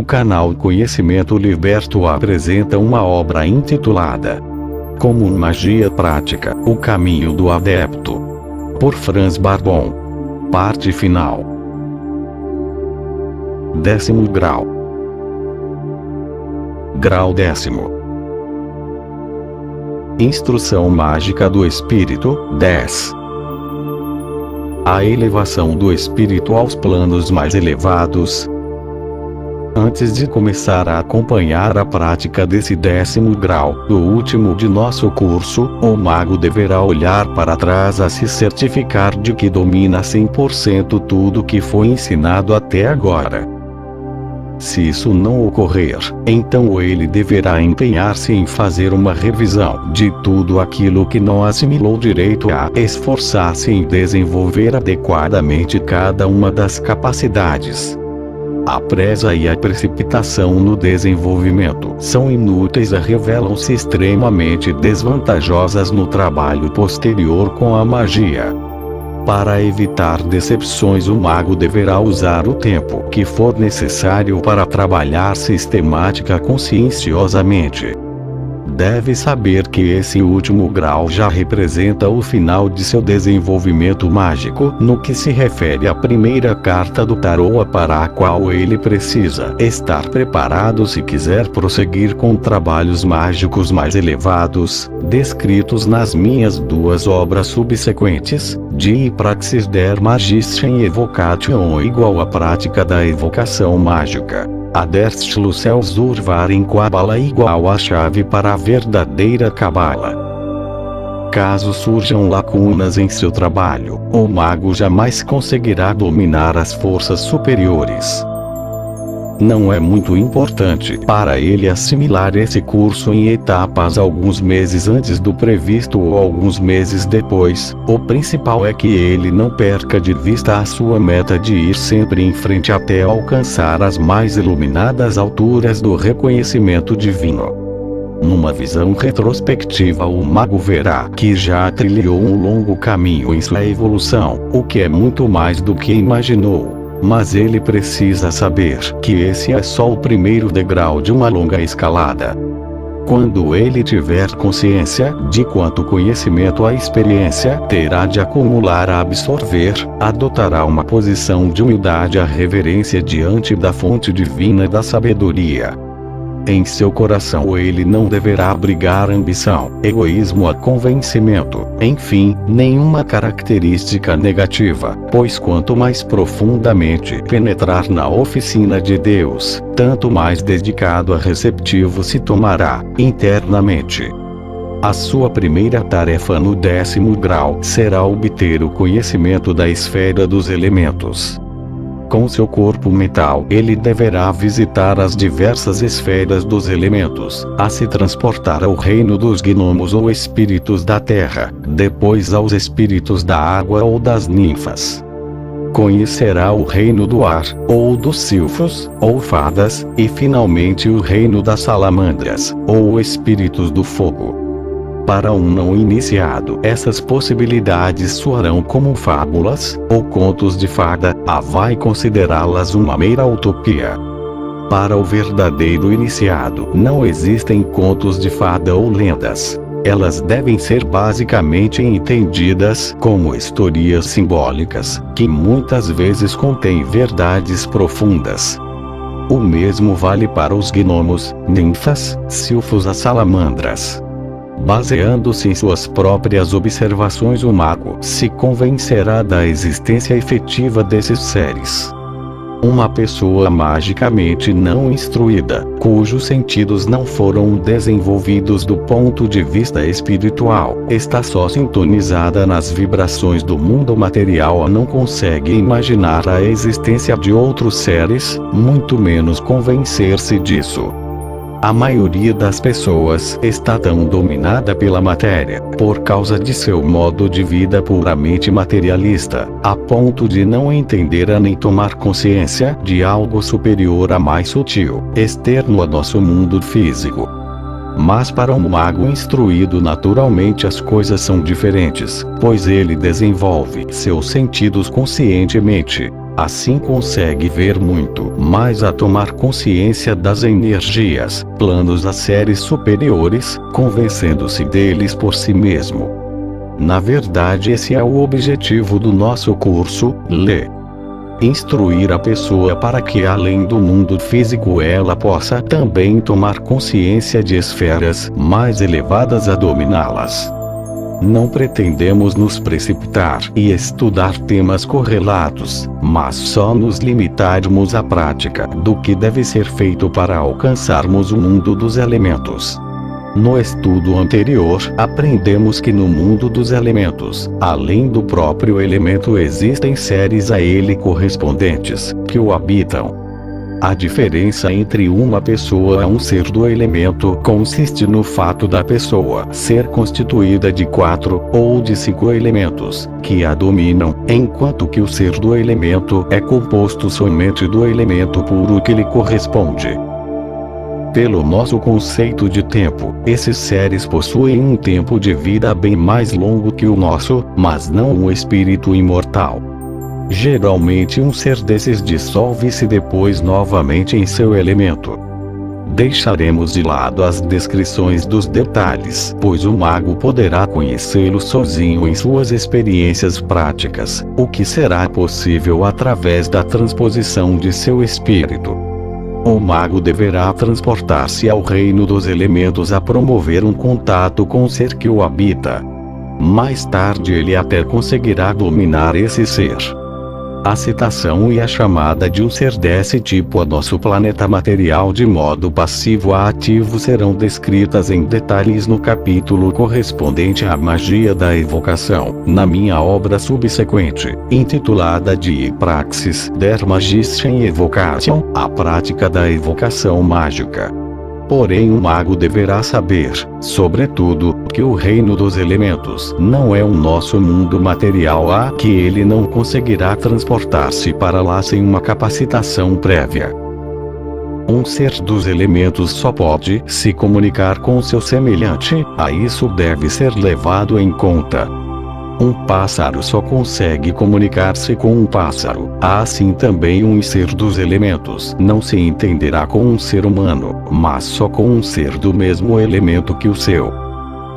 O canal Conhecimento Liberto apresenta uma obra intitulada Como Magia Prática, o Caminho do Adepto, por Franz Barbon. Parte final. 10º grau. Grau 10º. Instrução Mágica do Espírito, 10. A elevação do espírito aos planos mais elevados. Antes de começar a acompanhar a prática desse 10º grau, o último de nosso curso, o mago deverá olhar para trás a se certificar de que domina 100% tudo que foi ensinado até agora. Se isso não ocorrer, então ele deverá empenhar-se em fazer uma revisão de tudo aquilo que não assimilou direito, a esforçar-se em desenvolver adequadamente cada uma das capacidades. A pressa e a precipitação no desenvolvimento são inúteis e revelam-se extremamente desvantajosas no trabalho posterior com a magia. Para evitar decepções, o mago deverá usar o tempo que for necessário para trabalhar sistemática conscienciosamente. Deve saber que esse último grau já representa o final de seu desenvolvimento mágico no que se refere à primeira carta do tarô, para a qual ele precisa estar preparado se quiser prosseguir com trabalhos mágicos mais elevados, descritos nas minhas duas obras subsequentes, De Praxis der Magischen Evocatio, igual à prática da evocação mágica. A der Schlüssel zur wahren Kabbalah, igual à chave para a verdadeira Cabala. Caso surjam lacunas em seu trabalho, o mago jamais conseguirá dominar as forças superiores. Não é muito importante para ele assimilar esse curso em etapas alguns meses antes do previsto ou alguns meses depois. O principal é que ele não perca de vista a sua meta de ir sempre em frente até alcançar as mais iluminadas alturas do reconhecimento divino. Numa visão retrospectiva, o mago verá que já trilhou um longo caminho em sua evolução, o que é muito mais do que imaginou. Mas ele precisa saber que esse é só o primeiro degrau de uma longa escalada. Quando ele tiver consciência de quanto conhecimento a experiência terá de acumular a absorver, adotará uma posição de humildade e reverência diante da fonte divina da sabedoria. Em seu coração ele não deverá abrigar ambição, egoísmo ou convencimento, enfim, nenhuma característica negativa, pois quanto mais profundamente penetrar na oficina de Deus, tanto mais dedicado a receptivo se tomará, internamente. A sua primeira tarefa no 10º grau será obter o conhecimento da esfera dos elementos. Com seu corpo mental, ele deverá visitar as diversas esferas dos elementos, a se transportar ao reino dos gnomos ou espíritos da terra, depois aos espíritos da água ou das ninfas. Conhecerá o reino do ar, ou dos silfos, ou fadas, e finalmente o reino das salamandras, ou espíritos do fogo. Para um não iniciado, essas possibilidades soarão como fábulas, ou contos de fada, vai considerá-las uma mera utopia. Para o verdadeiro iniciado, não existem contos de fada ou lendas. Elas devem ser basicamente entendidas como historias simbólicas, que muitas vezes contêm verdades profundas. O mesmo vale para os gnomos, ninfas, silfos e salamandras. Baseando-se em suas próprias observações, o mago se convencerá da existência efetiva desses seres. Uma pessoa magicamente não instruída, cujos sentidos não foram desenvolvidos do ponto de vista espiritual, está só sintonizada nas vibrações do mundo material, não consegue imaginar a existência de outros seres, muito menos convencer-se disso. A maioria das pessoas está tão dominada pela matéria, por causa de seu modo de vida puramente materialista, a ponto de não entender nem tomar consciência de algo superior a mais sutil, externo a nosso mundo físico. Mas para um mago instruído, naturalmente as coisas são diferentes, pois ele desenvolve seus sentidos conscientemente. Assim consegue ver muito mais a tomar consciência das energias, planos das séries superiores, convencendo-se deles por si mesmo. Na verdade, esse é o objetivo do nosso curso, instruir a pessoa para que além do mundo físico ela possa também tomar consciência de esferas mais elevadas a dominá-las. Não pretendemos nos precipitar e estudar temas correlatos, mas só nos limitarmos à prática do que deve ser feito para alcançarmos o mundo dos elementos. No estudo anterior, aprendemos que no mundo dos elementos, além do próprio elemento, existem séries a ele correspondentes, que o habitam. A diferença entre uma pessoa e um ser do elemento consiste no fato da pessoa ser constituída de 4 ou de 5 elementos, que a dominam, enquanto que o ser do elemento é composto somente do elemento puro que lhe corresponde. Pelo nosso conceito de tempo, esses seres possuem um tempo de vida bem mais longo que o nosso, mas não um espírito imortal. Geralmente um ser desses dissolve-se depois novamente em seu elemento. Deixaremos de lado as descrições dos detalhes, pois o mago poderá conhecê-lo sozinho em suas experiências práticas, o que será possível através da transposição de seu espírito. O mago deverá transportar-se ao reino dos elementos a promover um contato com o ser que o habita. Mais tarde ele até conseguirá dominar esse ser. A citação e a chamada de um ser desse tipo a nosso planeta material de modo passivo a ativo serão descritas em detalhes no capítulo correspondente à magia da evocação, na minha obra subsequente, intitulada de Praxis der Magischen Evocation, a prática da evocação mágica. Porém o mago deverá saber, sobretudo, que o reino dos elementos não é o nosso mundo material a que ele não conseguirá transportar-se para lá sem uma capacitação prévia. Um ser dos elementos só pode se comunicar com seu semelhante, a isso deve ser levado em conta. Um pássaro só consegue comunicar-se com um pássaro, assim também um ser dos elementos não se entenderá com um ser humano, mas só com um ser do mesmo elemento que o seu.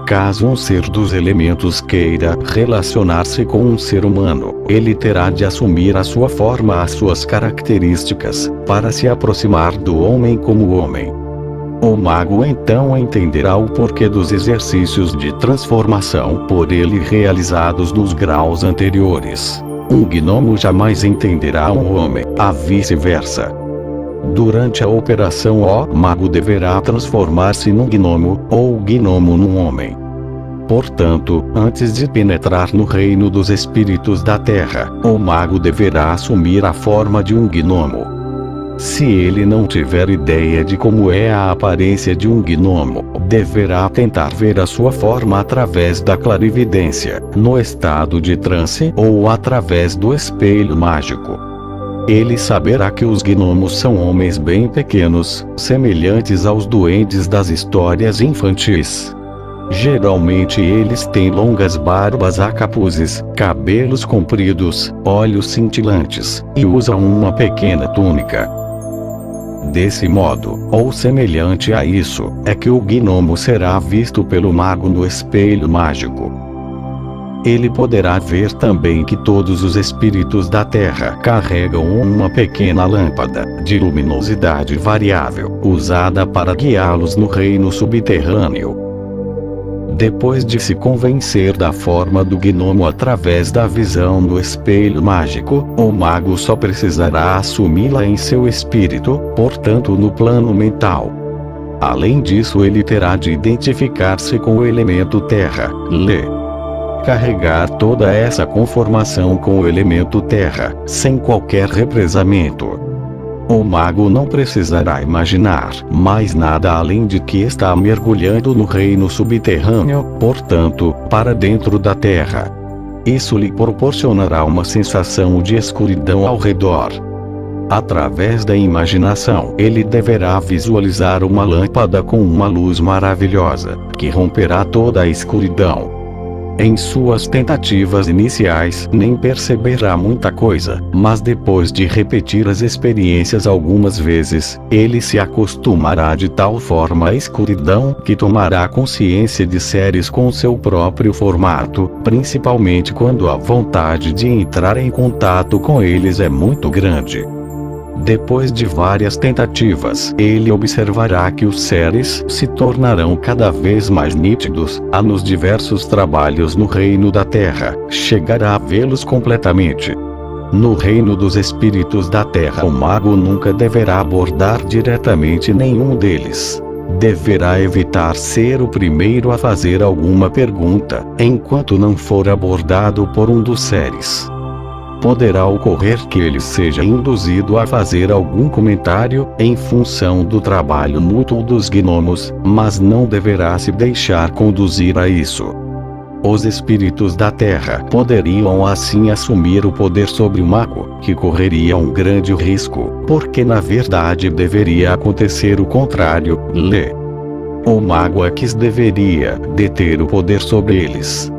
Caso um ser dos elementos queira relacionar-se com um ser humano, ele terá de assumir a sua forma, as suas características, para se aproximar do homem como homem. O mago então entenderá o porquê dos exercícios de transformação por ele realizados nos graus anteriores. Um gnomo jamais entenderá um homem, a vice-versa. Durante a operação o mago deverá transformar-se num gnomo, ou o gnomo num homem. Portanto, antes de penetrar no reino dos espíritos da terra, o mago deverá assumir a forma de um gnomo. Se ele não tiver ideia de como é a aparência de um gnomo, deverá tentar ver a sua forma através da clarividência, no estado de transe ou através do espelho mágico. Ele saberá que os gnomos são homens bem pequenos, semelhantes aos duendes das histórias infantis. Geralmente eles têm longas barbas a capuzes, cabelos compridos, olhos cintilantes, e usam uma pequena túnica. Desse modo, ou semelhante a isso, é que o gnomo será visto pelo mago no espelho mágico. Ele poderá ver também que todos os espíritos da Terra carregam uma pequena lâmpada, de luminosidade variável, usada para guiá-los no reino subterrâneo. Depois de se convencer da forma do gnomo através da visão do espelho mágico, o mago só precisará assumi-la em seu espírito, portanto no plano mental. Além disso, ele terá de identificar-se com o elemento terra, carregar toda essa conformação com o elemento terra, sem qualquer represamento. O mago não precisará imaginar mais nada além de que está mergulhando no reino subterrâneo, portanto, para dentro da terra. Isso lhe proporcionará uma sensação de escuridão ao redor. Através da imaginação, ele deverá visualizar uma lâmpada com uma luz maravilhosa, que romperá toda a escuridão. Em suas tentativas iniciais nem perceberá muita coisa, mas depois de repetir as experiências algumas vezes, ele se acostumará de tal forma à escuridão que tomará consciência de seres com seu próprio formato, principalmente quando a vontade de entrar em contato com eles é muito grande. Depois de várias tentativas, ele observará que os seres se tornarão cada vez mais nítidos, nos diversos trabalhos no reino da Terra, chegará a vê-los completamente. No reino dos espíritos da Terra, o mago nunca deverá abordar diretamente nenhum deles. Deverá evitar ser o primeiro a fazer alguma pergunta, enquanto não for abordado por um dos seres. Poderá ocorrer que ele seja induzido a fazer algum comentário em função do trabalho mútuo dos gnomos, mas não deverá se deixar conduzir a isso. Os espíritos da Terra poderiam assim assumir o poder sobre o mago, que correria um grande risco, porque na verdade deveria acontecer o contrário. O mago é que deveria deter o poder sobre eles.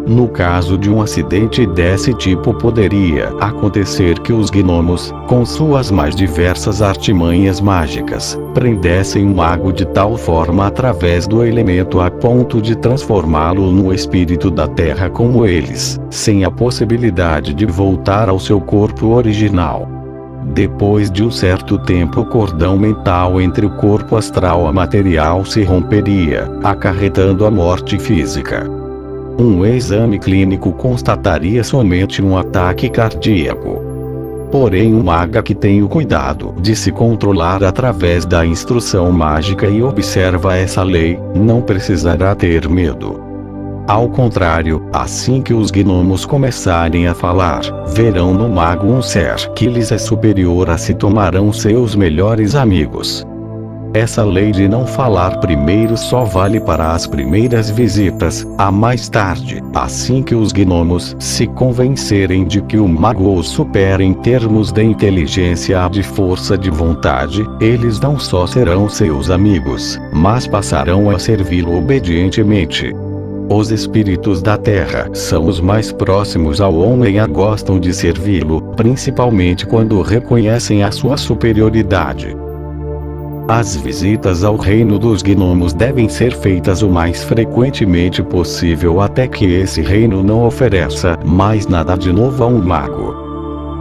No caso de um acidente desse tipo, poderia acontecer que os gnomos, com suas mais diversas artimanhas mágicas, prendessem o mago de tal forma através do elemento a ponto de transformá-lo no espírito da Terra como eles, sem a possibilidade de voltar ao seu corpo original. Depois de um certo tempo, o cordão mental entre o corpo astral e material se romperia, acarretando a morte física. Um exame clínico constataria somente um ataque cardíaco. Porém, o mago que tem o cuidado de se controlar através da instrução mágica e observa essa lei, não precisará ter medo. Ao contrário, assim que os gnomos começarem a falar, verão no mago um ser que lhes é superior, se tomarão seus melhores amigos. Essa lei de não falar primeiro só vale para as primeiras visitas. Mais tarde, assim que os gnomos se convencerem de que o mago os supera em termos de inteligência e de força de vontade, eles não só serão seus amigos, mas passarão a servi-lo obedientemente. Os espíritos da Terra são os mais próximos ao homem e gostam de servi-lo, principalmente quando reconhecem a sua superioridade. As visitas ao reino dos gnomos devem ser feitas o mais frequentemente possível até que esse reino não ofereça mais nada de novo a um mago.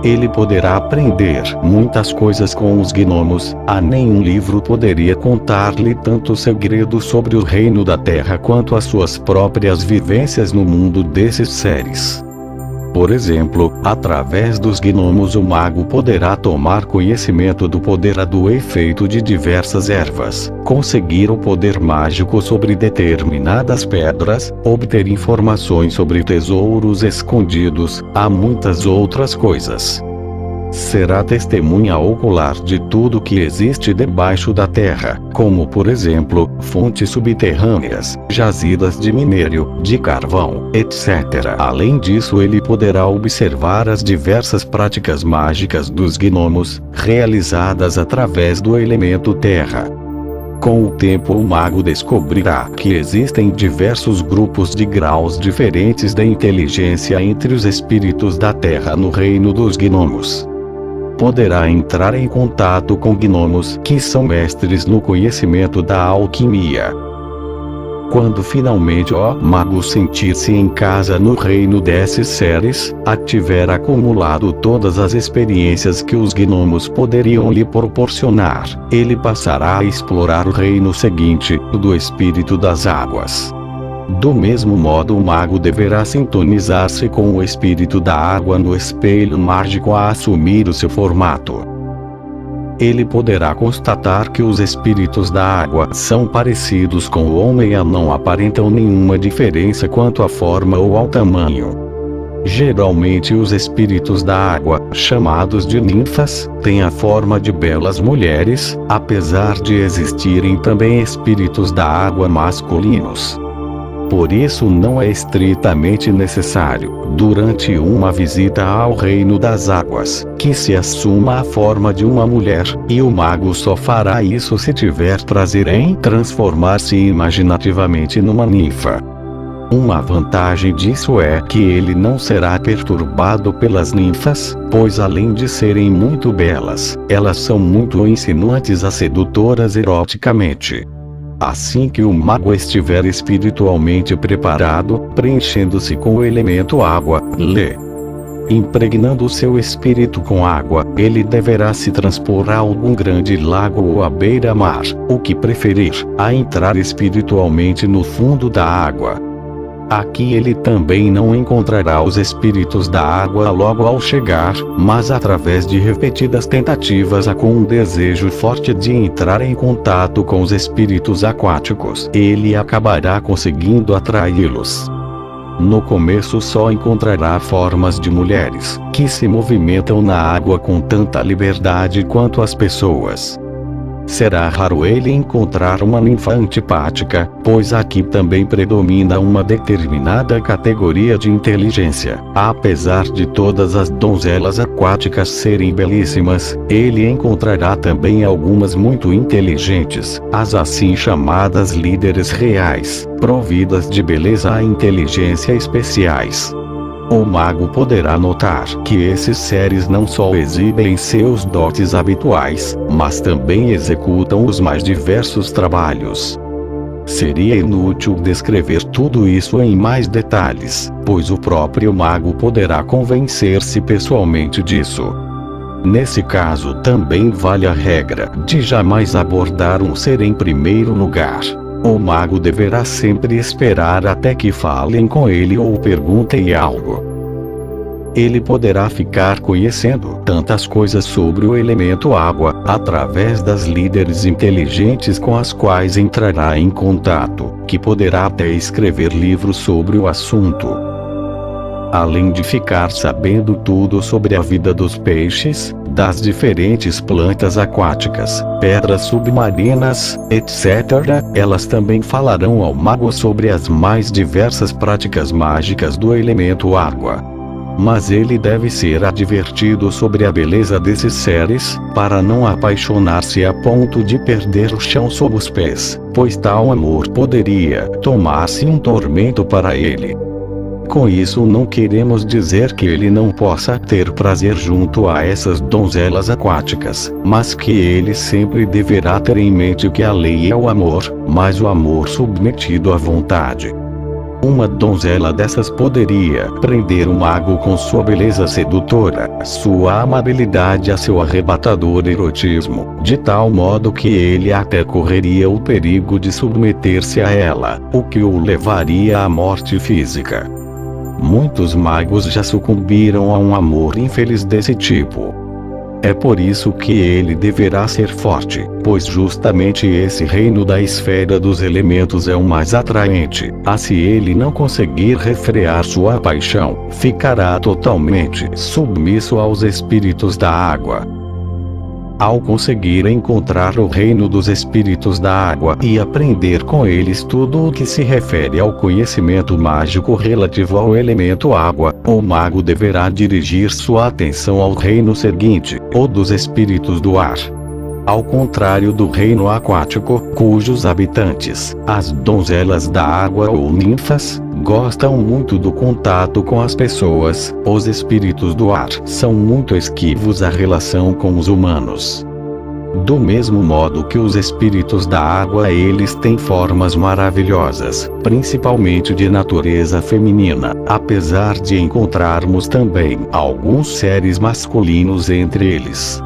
Ele poderá aprender muitas coisas com os gnomos, nenhum livro poderia contar-lhe tanto segredos sobre o reino da Terra quanto as suas próprias vivências no mundo desses seres. Por exemplo, através dos gnomos o mago poderá tomar conhecimento do poder do efeito de diversas ervas, conseguir o poder mágico sobre determinadas pedras, obter informações sobre tesouros escondidos, muitas outras coisas. Será testemunha ocular de tudo que existe debaixo da terra, como por exemplo, fontes subterrâneas, jazidas de minério, de carvão, etc. Além disso, ele poderá observar as diversas práticas mágicas dos gnomos, realizadas através do elemento terra. Com o tempo, o mago descobrirá que existem diversos grupos de graus diferentes de inteligência entre os espíritos da terra no reino dos gnomos. Poderá entrar em contato com gnomos que são mestres no conhecimento da alquimia. Quando finalmente o mago sentir-se em casa no reino desses seres, tiver acumulado todas as experiências que os gnomos poderiam lhe proporcionar, ele passará a explorar o reino seguinte, do espírito das águas. Do mesmo modo, o mago deverá sintonizar-se com o espírito da água no espelho mágico a assumir o seu formato. Ele poderá constatar que os espíritos da água são parecidos com o homem e não aparentam nenhuma diferença quanto à forma ou ao tamanho. Geralmente os espíritos da água, chamados de ninfas, têm a forma de belas mulheres, apesar de existirem também espíritos da água masculinos. Por isso não é estritamente necessário, durante uma visita ao reino das águas, que se assuma a forma de uma mulher, e o mago só fará isso se tiver prazer em transformar-se imaginativamente numa ninfa. Uma vantagem disso é que ele não será perturbado pelas ninfas, pois além de serem muito belas, elas são muito insinuantes e sedutoras eroticamente. Assim que o mago estiver espiritualmente preparado, preenchendo-se com o elemento água, impregnando seu espírito com água, ele deverá se transpor a algum grande lago ou à beira-mar, o que preferir, a entrar espiritualmente no fundo da água. Aqui ele também não encontrará os espíritos da água logo ao chegar, mas através de repetidas tentativas com um desejo forte de entrar em contato com os espíritos aquáticos, ele acabará conseguindo atraí-los. No começo só encontrará formas de mulheres, que se movimentam na água com tanta liberdade quanto as pessoas. Será raro ele encontrar uma ninfa antipática, pois aqui também predomina uma determinada categoria de inteligência. Apesar de todas as donzelas aquáticas serem belíssimas, ele encontrará também algumas muito inteligentes, as assim chamadas líderes reais, providas de beleza e inteligência especiais. O mago poderá notar que esses seres não só exibem seus dotes habituais, mas também executam os mais diversos trabalhos. Seria inútil descrever tudo isso em mais detalhes, pois o próprio mago poderá convencer-se pessoalmente disso. Nesse caso também vale a regra de jamais abordar um ser em primeiro lugar. O mago deverá sempre esperar até que falem com ele ou perguntem algo. Ele poderá ficar conhecendo tantas coisas sobre o elemento água, através das líderes inteligentes com as quais entrará em contato, que poderá até escrever livros sobre o assunto. Além de ficar sabendo tudo sobre a vida dos peixes, das diferentes plantas aquáticas, pedras submarinas, etc., elas também falarão ao mago sobre as mais diversas práticas mágicas do elemento água. Mas ele deve ser advertido sobre a beleza desses seres, para não apaixonar-se a ponto de perder o chão sob os pés, pois tal amor poderia tornar-se um tormento para ele. Com isso não queremos dizer que ele não possa ter prazer junto a essas donzelas aquáticas, mas que ele sempre deverá ter em mente que a lei é o amor, mas o amor submetido à vontade. Uma donzela dessas poderia prender o mago com sua beleza sedutora, sua amabilidade e seu arrebatador erotismo, de tal modo que ele até correria o perigo de submeter-se a ela, o que o levaria à morte física. Muitos magos já sucumbiram a um amor infeliz desse tipo. É por isso que ele deverá ser forte, pois justamente esse reino da esfera dos elementos é o mais atraente. Se ele não conseguir refrear sua paixão, ficará totalmente submisso aos espíritos da água. Ao conseguir encontrar o reino dos espíritos da água e aprender com eles tudo o que se refere ao conhecimento mágico relativo ao elemento água, o mago deverá dirigir sua atenção ao reino seguinte, o dos espíritos do ar. Ao contrário do reino aquático, cujos habitantes, as donzelas da água ou ninfas, gostam muito do contato com as pessoas, os espíritos do ar são muito esquivos à relação com os humanos. Do mesmo modo que os espíritos da água, eles têm formas maravilhosas, principalmente de natureza feminina, apesar de encontrarmos também alguns seres masculinos entre eles.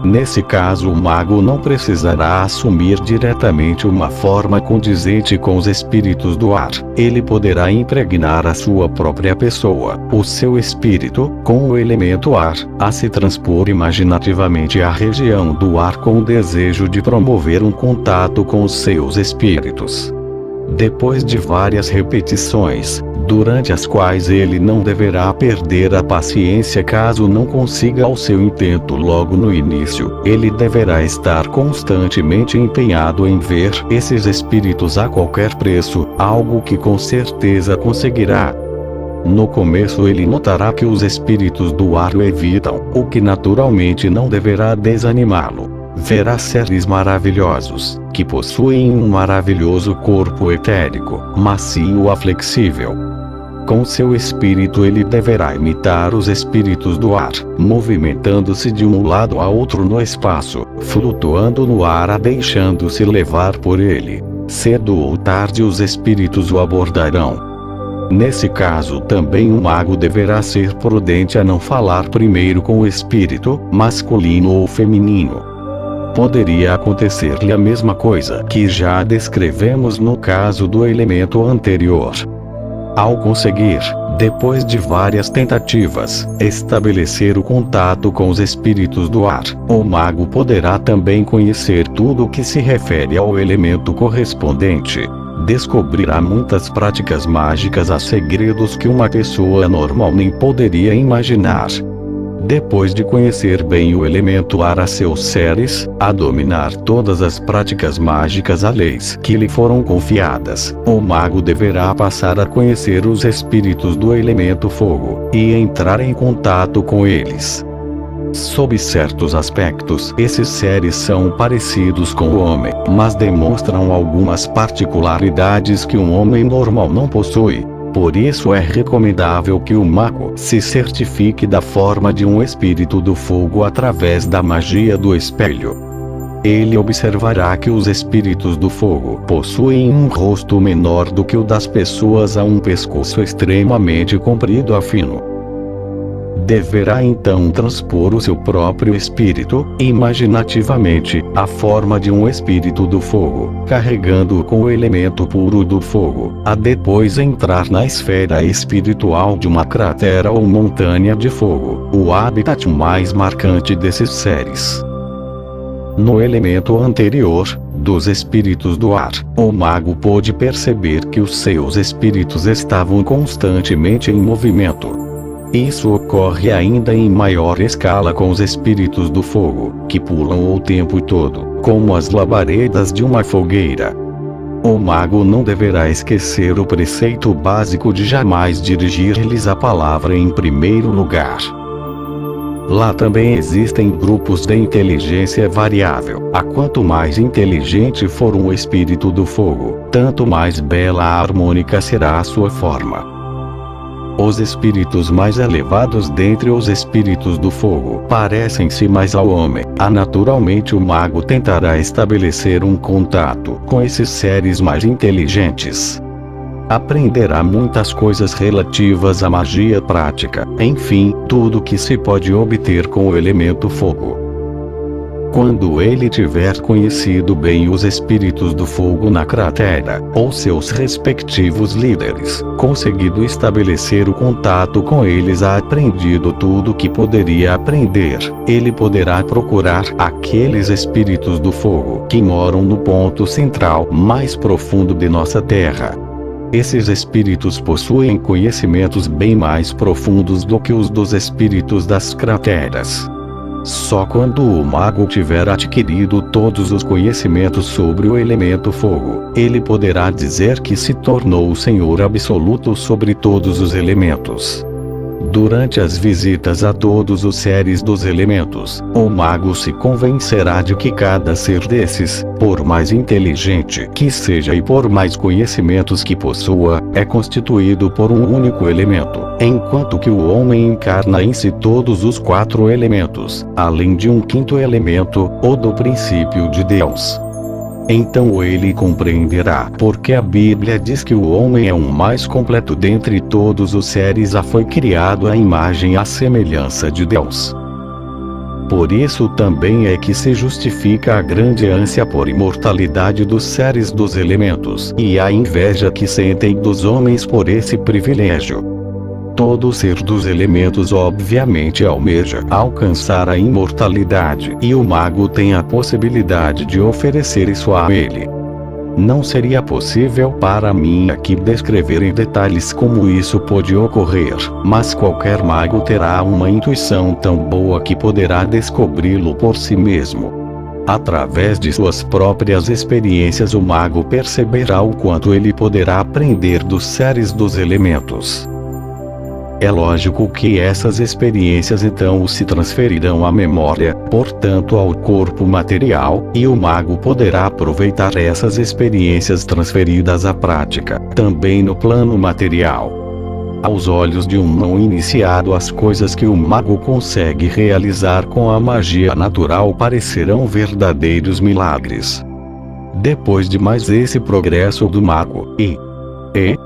Nesse caso o mago não precisará assumir diretamente uma forma condizente com os espíritos do ar. Ele poderá impregnar a sua própria pessoa, o seu espírito, com o elemento ar, a se transpor imaginativamente à região do ar com o desejo de promover um contato com os seus espíritos. Depois de várias repetições, durante as quais ele não deverá perder a paciência caso não consiga o seu intento logo no início, ele deverá estar constantemente empenhado em ver esses espíritos a qualquer preço, algo que com certeza conseguirá. No começo ele notará que os espíritos do ar o evitam, o que naturalmente não deverá desanimá-lo. Verá seres maravilhosos, que possuem um maravilhoso corpo etérico, macio e flexível. Com seu espírito ele deverá imitar os espíritos do ar, movimentando-se de um lado a outro no espaço, flutuando no ar deixando-se levar por ele. Cedo ou tarde os espíritos o abordarão. Nesse caso também o mago deverá ser prudente a não falar primeiro com o espírito, masculino ou feminino. Poderia acontecer-lhe a mesma coisa que já descrevemos no caso do elemento anterior. Ao conseguir, depois de várias tentativas, estabelecer o contato com os espíritos do ar, o mago poderá também conhecer tudo o que se refere ao elemento correspondente. Descobrirá muitas práticas mágicas a segredos que uma pessoa normal nem poderia imaginar. Depois de conhecer bem o elemento ar a seus seres, a dominar todas as práticas mágicas a leis que lhe foram confiadas, o mago deverá passar a conhecer os espíritos do elemento fogo, e entrar em contato com eles. Sob certos aspectos, esses seres são parecidos com o homem, mas demonstram algumas particularidades que um homem normal não possui. Por isso é recomendável que o mago se certifique da forma de um espírito do fogo através da magia do espelho. Ele observará que os espíritos do fogo possuem um rosto menor do que o das pessoas, a um pescoço extremamente comprido e fino. Deverá então transpor o seu próprio espírito, imaginativamente, à forma de um espírito do fogo, carregando-o com o elemento puro do fogo, a depois entrar na esfera espiritual de uma cratera ou montanha de fogo, o habitat mais marcante desses seres. No elemento anterior, dos espíritos do ar, o mago pôde perceber que os seus espíritos estavam constantemente em movimento. Isso ocorre ainda em maior escala com os espíritos do fogo, que pulam o tempo todo, como as labaredas de uma fogueira. O mago não deverá esquecer o preceito básico de jamais dirigir-lhes a palavra em primeiro lugar. Lá também existem grupos de inteligência variável. A quanto mais inteligente for um espírito do fogo, tanto mais bela a harmônica será a sua forma. Os espíritos mais elevados dentre os espíritos do fogo parecem-se mais ao homem. Naturalmente o mago tentará estabelecer um contato com esses seres mais inteligentes. Aprenderá muitas coisas relativas à magia prática, enfim, tudo que se pode obter com o elemento fogo. Quando ele tiver conhecido bem os espíritos do fogo na cratera, ou seus respectivos líderes, conseguido estabelecer o contato com eles, aprendido tudo o que poderia aprender, ele poderá procurar aqueles espíritos do fogo que moram no ponto central mais profundo de nossa Terra. Esses espíritos possuem conhecimentos bem mais profundos do que os dos espíritos das crateras. Só quando o mago tiver adquirido todos os conhecimentos sobre o elemento fogo, ele poderá dizer que se tornou o Senhor absoluto sobre todos os elementos. Durante as visitas a todos os seres dos elementos, o mago se convencerá de que cada ser desses, por mais inteligente que seja e por mais conhecimentos que possua, é constituído por um único elemento, enquanto que o homem encarna em si todos os 4 elementos, além de um 5º elemento, o do princípio de Deus. Então ele compreenderá porque a Bíblia diz que o homem é o mais completo dentre todos os seres, foi criado à imagem e à semelhança de Deus. Por isso também é que se justifica a grande ânsia por imortalidade dos seres dos elementos, e a inveja que sentem dos homens por esse privilégio. Todo ser dos elementos obviamente almeja alcançar a imortalidade, e o mago tem a possibilidade de oferecer isso a ele. Não seria possível para mim aqui descrever em detalhes como isso pode ocorrer, mas qualquer mago terá uma intuição tão boa que poderá descobri-lo por si mesmo. Através de suas próprias experiências o mago perceberá o quanto ele poderá aprender dos seres dos elementos. É lógico que essas experiências então se transferirão à memória, portanto ao corpo material, e o mago poderá aproveitar essas experiências transferidas à prática, também no plano material. Aos olhos de um não iniciado, as coisas que o mago consegue realizar com a magia natural parecerão verdadeiros milagres. Depois de mais esse progresso do mago, e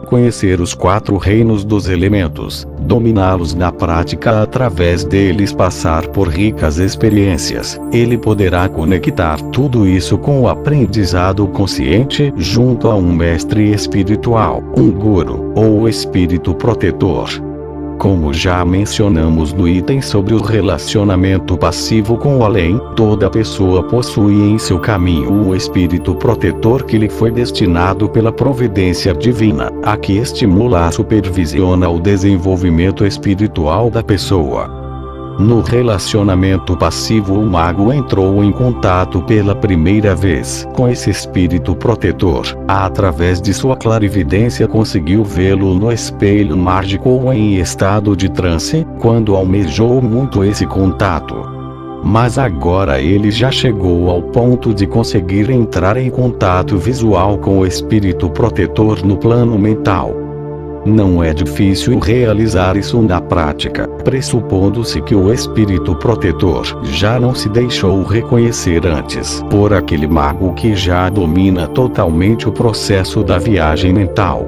conhecer os 4 reinos dos elementos, dominá-los na prática através deles passar por ricas experiências, ele poderá conectar tudo isso com o aprendizado consciente junto a um mestre espiritual, um guru, ou espírito protetor. Como já mencionamos no item sobre o relacionamento passivo com o além, toda pessoa possui em seu caminho um espírito protetor que lhe foi destinado pela providência divina, a que estimula e supervisiona o desenvolvimento espiritual da pessoa. No relacionamento passivo, o mago entrou em contato pela primeira vez com esse espírito protetor. Através de sua clarividência conseguiu vê-lo no espelho mágico ou em estado de transe, quando almejou muito esse contato. Mas agora ele já chegou ao ponto de conseguir entrar em contato visual com o espírito protetor no plano mental. Não é difícil realizar isso na prática, pressupondo-se que o espírito protetor já não se deixou reconhecer antes por aquele mago que já domina totalmente o processo da viagem mental.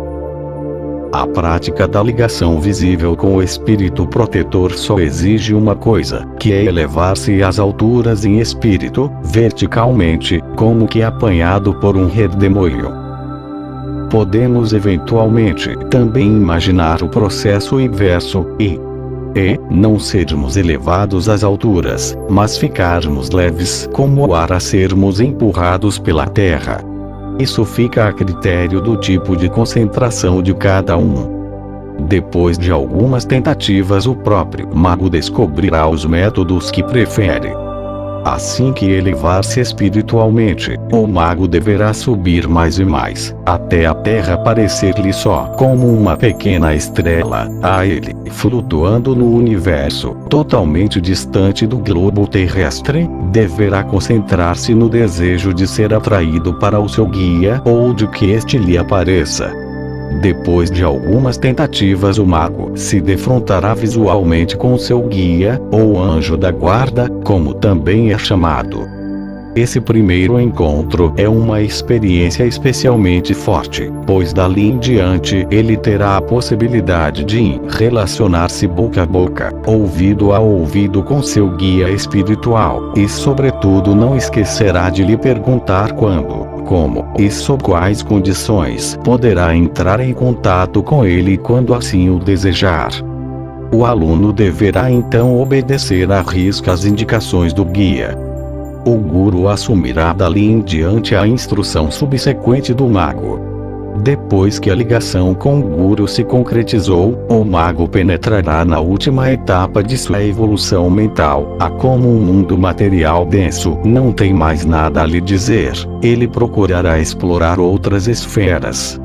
A prática da ligação visível com o espírito protetor só exige uma coisa, que é elevar-se às alturas em espírito, verticalmente, como que apanhado por um redemoinho. Podemos eventualmente também imaginar o processo inverso, e não sermos elevados às alturas, mas ficarmos leves como o ar a sermos empurrados pela terra. Isso fica a critério do tipo de concentração de cada um. Depois de algumas tentativas, o próprio mago descobrirá os métodos que prefere. Assim que elevar-se espiritualmente, o mago deverá subir mais e mais, até a Terra parecer-lhe só como uma pequena estrela, a ele, flutuando no universo, totalmente distante do globo terrestre. Deverá concentrar-se no desejo de ser atraído para o seu guia ou de que este lhe apareça. Depois de algumas tentativas, o mago se defrontará visualmente com seu guia, ou anjo da guarda, como também é chamado. Esse primeiro encontro é uma experiência especialmente forte, pois dali em diante ele terá a possibilidade de relacionar-se boca a boca, ouvido a ouvido com seu guia espiritual, e sobretudo não esquecerá de lhe perguntar quando, como e sob quais condições poderá entrar em contato com ele quando assim o desejar. O aluno deverá então obedecer à risca as indicações do guia. O guru assumirá dali em diante a instrução subsequente do mago. Depois que a ligação com o guru se concretizou, o mago penetrará na última etapa de sua evolução mental, a como um mundo material denso não tem mais nada a lhe dizer, ele procurará explorar outras esferas.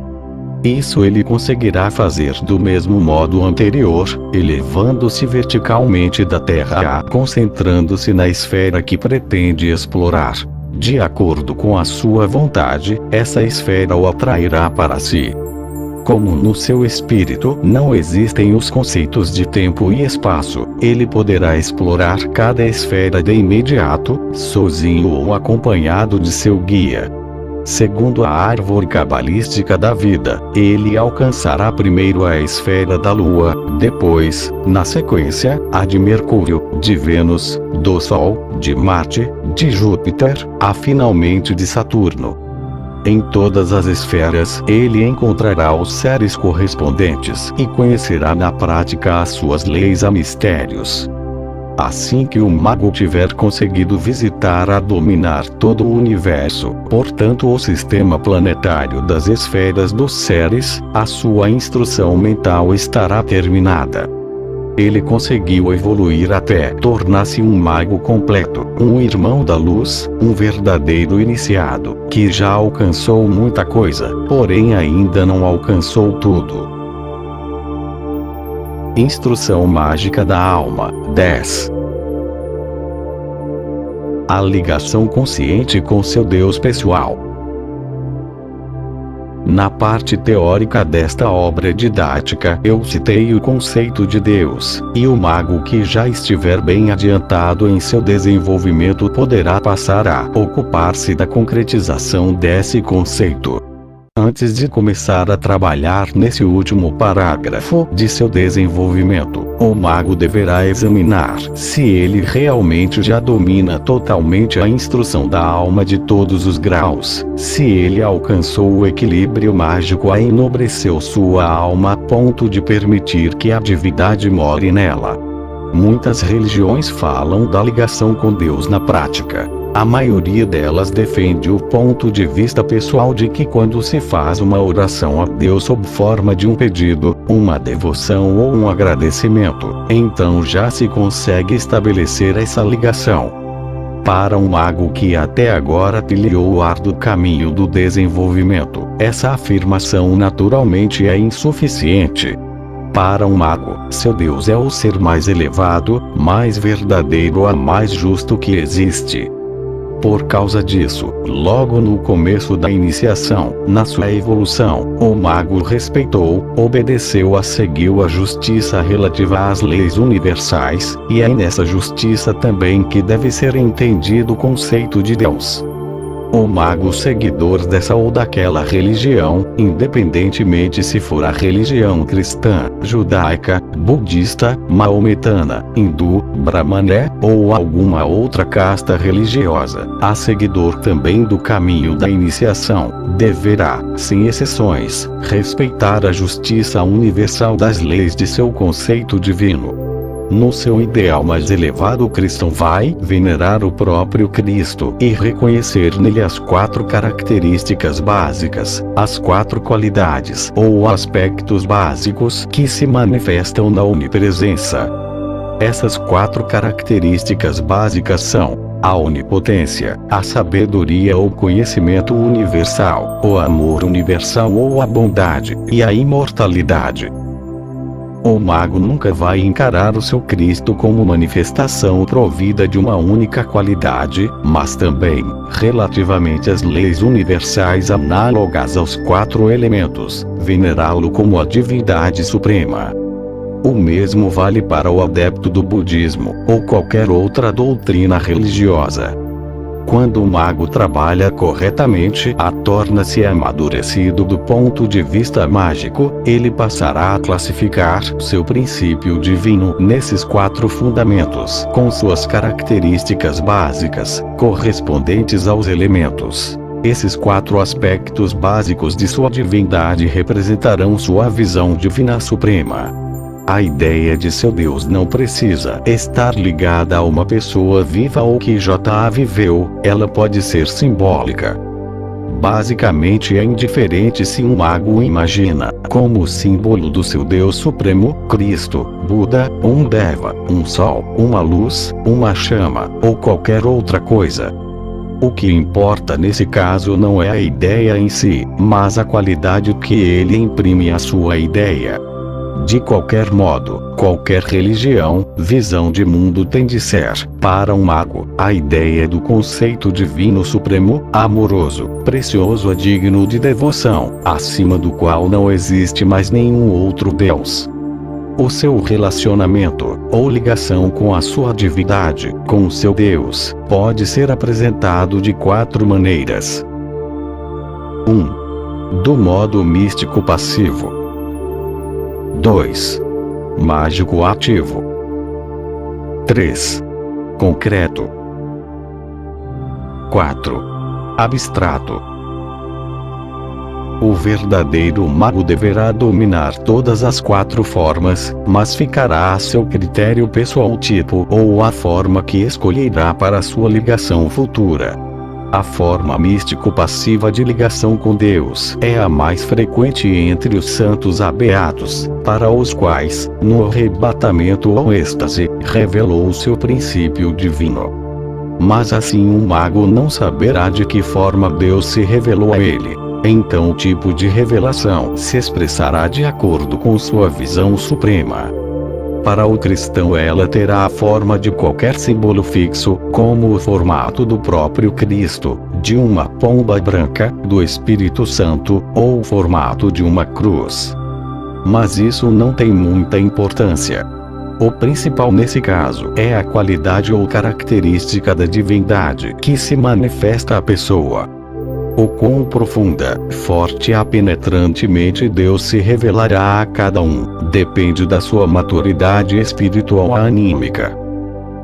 Isso ele conseguirá fazer do mesmo modo anterior, elevando-se verticalmente da Terra, concentrando-se na esfera que pretende explorar. De acordo com a sua vontade, essa esfera o atrairá para si. Como no seu espírito não existem os conceitos de tempo e espaço, ele poderá explorar cada esfera de imediato, sozinho ou acompanhado de seu guia. Segundo a árvore cabalística da vida, ele alcançará primeiro a esfera da Lua, depois, na sequência, a de Mercúrio, de Vênus, do Sol, de Marte, de Júpiter, a finalmente de Saturno. Em todas as esferas, ele encontrará os seres correspondentes e conhecerá na prática as suas leis a mistérios. Assim que o mago tiver conseguido visitar a dominar todo o universo, portanto o sistema planetário das esferas dos seres, a sua instrução mental estará terminada. Ele conseguiu evoluir até tornar-se um mago completo, um irmão da luz, um verdadeiro iniciado, que já alcançou muita coisa, porém ainda não alcançou tudo. Instrução mágica da alma. 10. A ligação consciente com seu Deus pessoal. Na parte teórica desta obra didática, eu citei o conceito de Deus, e o mago que já estiver bem adiantado em seu desenvolvimento poderá passar a ocupar-se da concretização desse conceito. Antes de começar a trabalhar nesse último parágrafo de seu desenvolvimento, o mago deverá examinar se ele realmente já domina totalmente a instrução da alma de todos os graus, se ele alcançou o equilíbrio mágico e enobreceu sua alma a ponto de permitir que a divindade more nela. Muitas religiões falam da ligação com Deus na prática. A maioria delas defende o ponto de vista pessoal de que quando se faz uma oração a Deus sob forma de um pedido, uma devoção ou um agradecimento, então já se consegue estabelecer essa ligação. Para um mago que até agora trilhou o árduo caminho do desenvolvimento, essa afirmação naturalmente é insuficiente. Para um mago, seu Deus é o ser mais elevado, mais verdadeiro e mais justo que existe. Por causa disso, logo no começo da iniciação, na sua evolução, o mago respeitou, obedeceu e seguiu a justiça relativa às leis universais, e é nessa justiça também que deve ser entendido o conceito de Deus. O mago seguidor dessa ou daquela religião, independentemente se for a religião cristã, judaica, budista, maometana, hindu, brahmané ou alguma outra casta religiosa, a seguidor também do caminho da iniciação, deverá, sem exceções, respeitar a justiça universal das leis de seu conceito divino. No seu ideal mais elevado, o cristão vai venerar o próprio Cristo e reconhecer nele as 4 características básicas, as 4 qualidades ou aspectos básicos que se manifestam na onipresença. Essas 4 características básicas são a onipotência, a sabedoria ou conhecimento universal, o amor universal ou a bondade, e a imortalidade. O mago nunca vai encarar o seu Cristo como manifestação provida de uma única qualidade, mas também, relativamente às leis universais análogas aos 4 elementos, venerá-lo como a divindade suprema. O mesmo vale para o adepto do budismo, ou qualquer outra doutrina religiosa. Quando o mago trabalha corretamente, torna-se amadurecido do ponto de vista mágico, ele passará a classificar seu princípio divino nesses 4 fundamentos, com suas características básicas, correspondentes aos elementos. Esses 4 aspectos básicos de sua divindade representarão sua visão divina suprema. A ideia de seu Deus não precisa estar ligada a uma pessoa viva ou que já a viveu, ela pode ser simbólica. Basicamente é indiferente se um mago imagina, como símbolo do seu Deus supremo, Cristo, Buda, um Deva, um sol, uma luz, uma chama, ou qualquer outra coisa. O que importa nesse caso não é a ideia em si, mas a qualidade que ele imprime à sua ideia. De qualquer modo, qualquer religião, visão de mundo tem de ser, para um mago, a ideia do conceito divino supremo, amoroso, precioso e digno de devoção, acima do qual não existe mais nenhum outro Deus. O seu relacionamento, ou ligação com a sua divindade, com o seu Deus, pode ser apresentado de 4 maneiras. 1. Do modo místico passivo. 2. Mágico ativo. 3. Concreto. 4. Abstrato. O verdadeiro mago deverá dominar todas as 4 formas, mas ficará a seu critério pessoal o tipo ou a forma que escolherá para sua ligação futura. A forma místico-passiva de ligação com Deus é a mais frequente entre os santos beatos, para os quais, no arrebatamento ou êxtase, revelou o seu princípio divino. Mas assim um mago não saberá de que forma Deus se revelou a ele. Então o tipo de revelação se expressará de acordo com sua visão suprema. Para o cristão ela terá a forma de qualquer símbolo fixo, como o formato do próprio Cristo, de uma pomba branca, do Espírito Santo, ou o formato de uma cruz. Mas isso não tem muita importância. O principal nesse caso é a qualidade ou característica da divindade que se manifesta à pessoa. O quão profunda, forte e penetrantemente Deus se revelará a cada um, depende da sua maturidade espiritual anímica.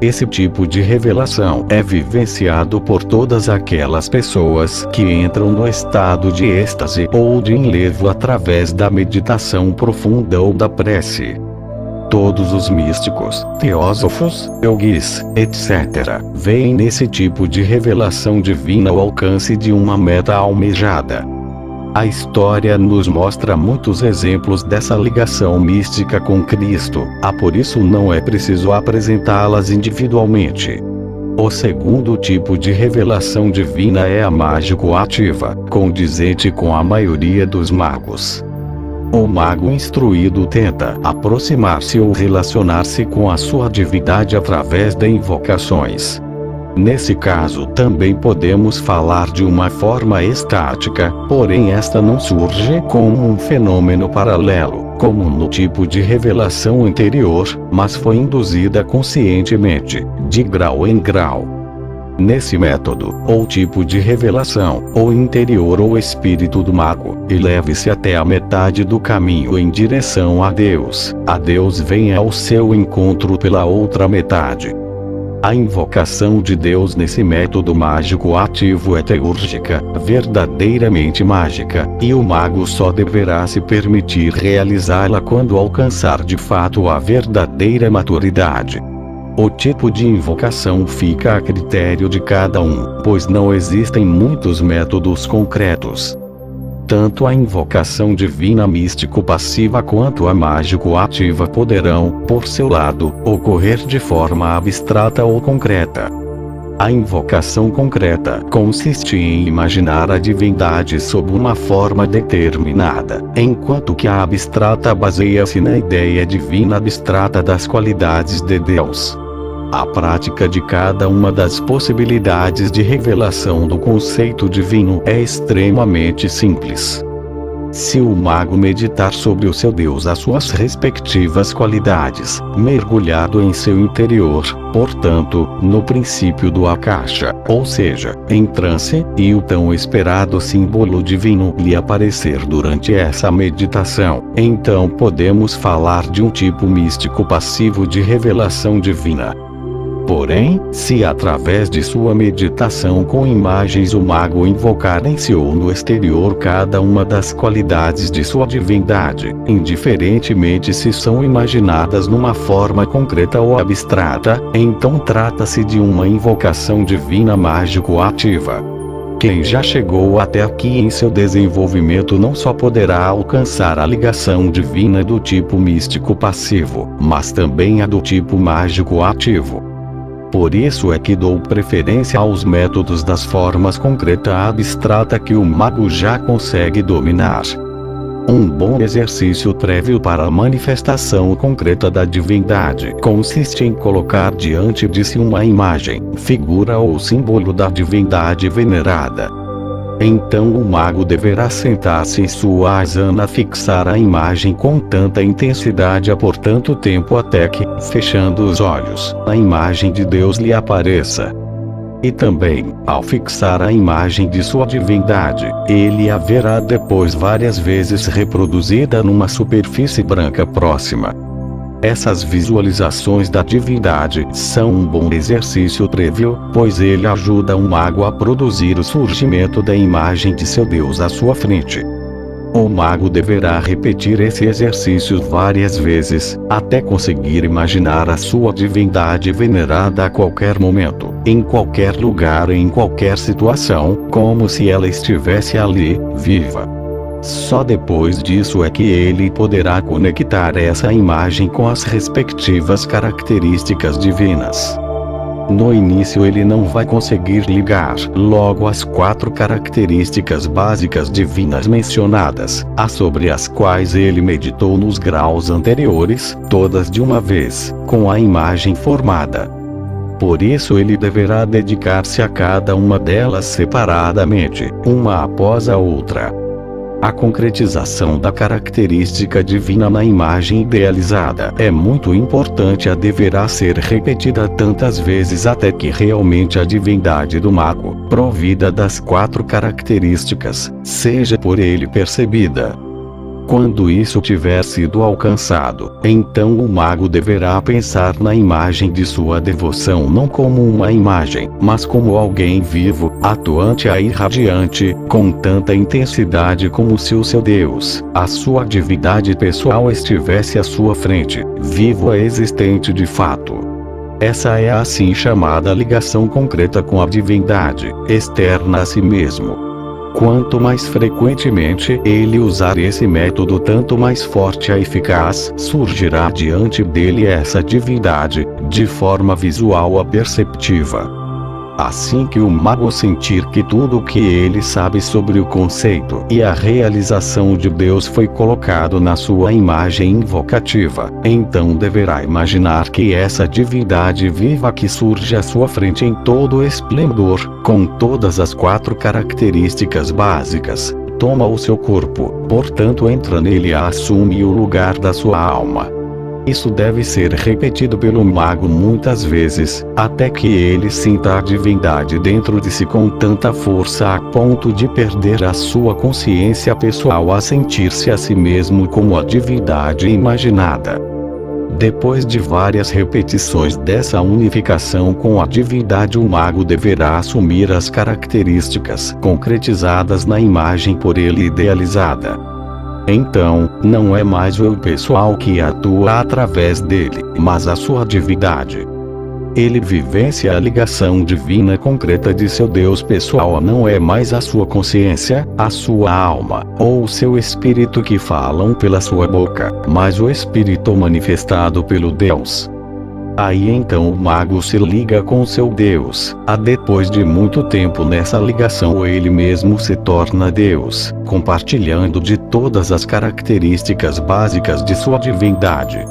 Esse tipo de revelação é vivenciado por todas aquelas pessoas que entram no estado de êxtase ou de enlevo através da meditação profunda ou da prece. Todos os místicos, teósofos, yogis, etc., veem nesse tipo de revelação divina o alcance de uma meta almejada. A história nos mostra muitos exemplos dessa ligação mística com Cristo, por isso não é preciso apresentá-las individualmente. O segundo tipo de revelação divina é a mágico-ativa, condizente com a maioria dos magos. O mago instruído tenta aproximar-se ou relacionar-se com a sua divindade através de invocações. Nesse caso também podemos falar de uma forma estática, porém esta não surge como um fenômeno paralelo, como no tipo de revelação anterior, mas foi induzida conscientemente, de grau em grau. Nesse método, ou tipo de revelação, o interior ou espírito do mago, eleve-se até a metade do caminho em direção a Deus. A Deus vem ao seu encontro pela outra metade. A invocação de Deus nesse método mágico ativo é teúrgica, verdadeiramente mágica, e o mago só deverá se permitir realizá-la quando alcançar de fato a verdadeira maturidade. O tipo de invocação fica a critério de cada um, pois não existem muitos métodos concretos. Tanto a invocação divina místico-passiva quanto a mágico-ativa poderão, por seu lado, ocorrer de forma abstrata ou concreta. A invocação concreta consiste em imaginar a divindade sob uma forma determinada, enquanto que a abstrata baseia-se na ideia divina abstrata das qualidades de Deus. A prática de cada uma das possibilidades de revelação do conceito divino é extremamente simples. Se o mago meditar sobre o seu Deus as suas respectivas qualidades, mergulhado em seu interior, portanto, no princípio do akasha, ou seja, em transe, e o tão esperado símbolo divino lhe aparecer durante essa meditação, então podemos falar de um tipo místico passivo de revelação divina. Porém, se através de sua meditação com imagens o mago invocar em si ou no exterior cada uma das qualidades de sua divindade, indiferentemente se são imaginadas numa forma concreta ou abstrata, então trata-se de uma invocação divina mágico-ativa. Quem já chegou até aqui em seu desenvolvimento não só poderá alcançar a ligação divina do tipo místico passivo, mas também a do tipo mágico ativo. Por isso é que dou preferência aos métodos das formas concreta e abstrata que o mago já consegue dominar. Um bom exercício prévio para a manifestação concreta da divindade consiste em colocar diante de si uma imagem, figura ou símbolo da divindade venerada. Então o mago deverá sentar-se em sua asana, fixar a imagem com tanta intensidade por tanto tempo até que, fechando os olhos, a imagem de Deus lhe apareça. E também, ao fixar a imagem de sua divindade, ele a verá depois várias vezes reproduzida numa superfície branca próxima. Essas visualizações da divindade são um bom exercício prévio, pois ele ajuda o mago a produzir o surgimento da imagem de seu Deus à sua frente. O mago deverá repetir esse exercício várias vezes, até conseguir imaginar a sua divindade venerada a qualquer momento, em qualquer lugar e em qualquer situação, como se ela estivesse ali, viva. Só depois disso é que ele poderá conectar essa imagem com as respectivas características divinas. No início ele não vai conseguir ligar logo as 4 características básicas divinas mencionadas, as sobre as quais ele meditou nos graus anteriores, todas de uma vez, com a imagem formada. Por isso ele deverá dedicar-se a cada uma delas separadamente, uma após a outra. A concretização da característica divina na imagem idealizada é muito importante e deverá ser repetida tantas vezes até que realmente a divindade do mago, provida das 4 características, seja por ele percebida. Quando isso tiver sido alcançado, então o mago deverá pensar na imagem de sua devoção não como uma imagem, mas como alguém vivo, atuante e irradiante, com tanta intensidade como se o seu Deus, a sua divindade pessoal estivesse à sua frente, vivo e existente de fato. Essa é a assim chamada ligação concreta com a divindade, externa a si mesmo. Quanto mais frequentemente ele usar esse método, tanto mais forte e eficaz surgirá diante dele essa divindade, de forma visual e perceptiva. Assim que o mago sentir que tudo o que ele sabe sobre o conceito e a realização de Deus foi colocado na sua imagem invocativa, então deverá imaginar que essa divindade viva que surge à sua frente em todo esplendor, com todas as 4 características básicas, toma o seu corpo, portanto entra nele e assume o lugar da sua alma. Isso deve ser repetido pelo mago muitas vezes, até que ele sinta a divindade dentro de si com tanta força a ponto de perder a sua consciência pessoal a sentir-se a si mesmo como a divindade imaginada. Depois de várias repetições dessa unificação com a divindade, o mago deverá assumir as características concretizadas na imagem por ele idealizada. Então, não é mais o eu pessoal que atua através dele, mas a sua divindade. Ele vivencia a ligação divina concreta de seu Deus pessoal, não é mais a sua consciência, a sua alma, ou o seu espírito que falam pela sua boca, mas o espírito manifestado pelo Deus. Aí então o mago se liga com seu Deus, depois de muito tempo nessa ligação ele mesmo se torna Deus, compartilhando de todas as características básicas de sua divindade.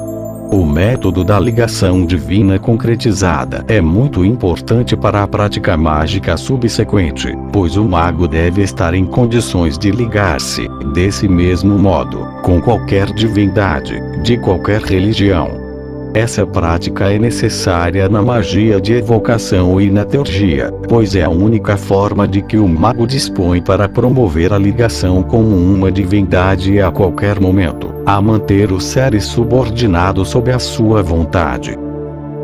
O método da ligação divina concretizada é muito importante para a prática mágica subsequente, pois o mago deve estar em condições de ligar-se, desse mesmo modo, com qualquer divindade, de qualquer religião. Essa prática é necessária na magia de evocação e na teurgia, pois é a única forma de que o mago dispõe para promover a ligação com uma divindade a qualquer momento, a manter o ser subordinado sob a sua vontade.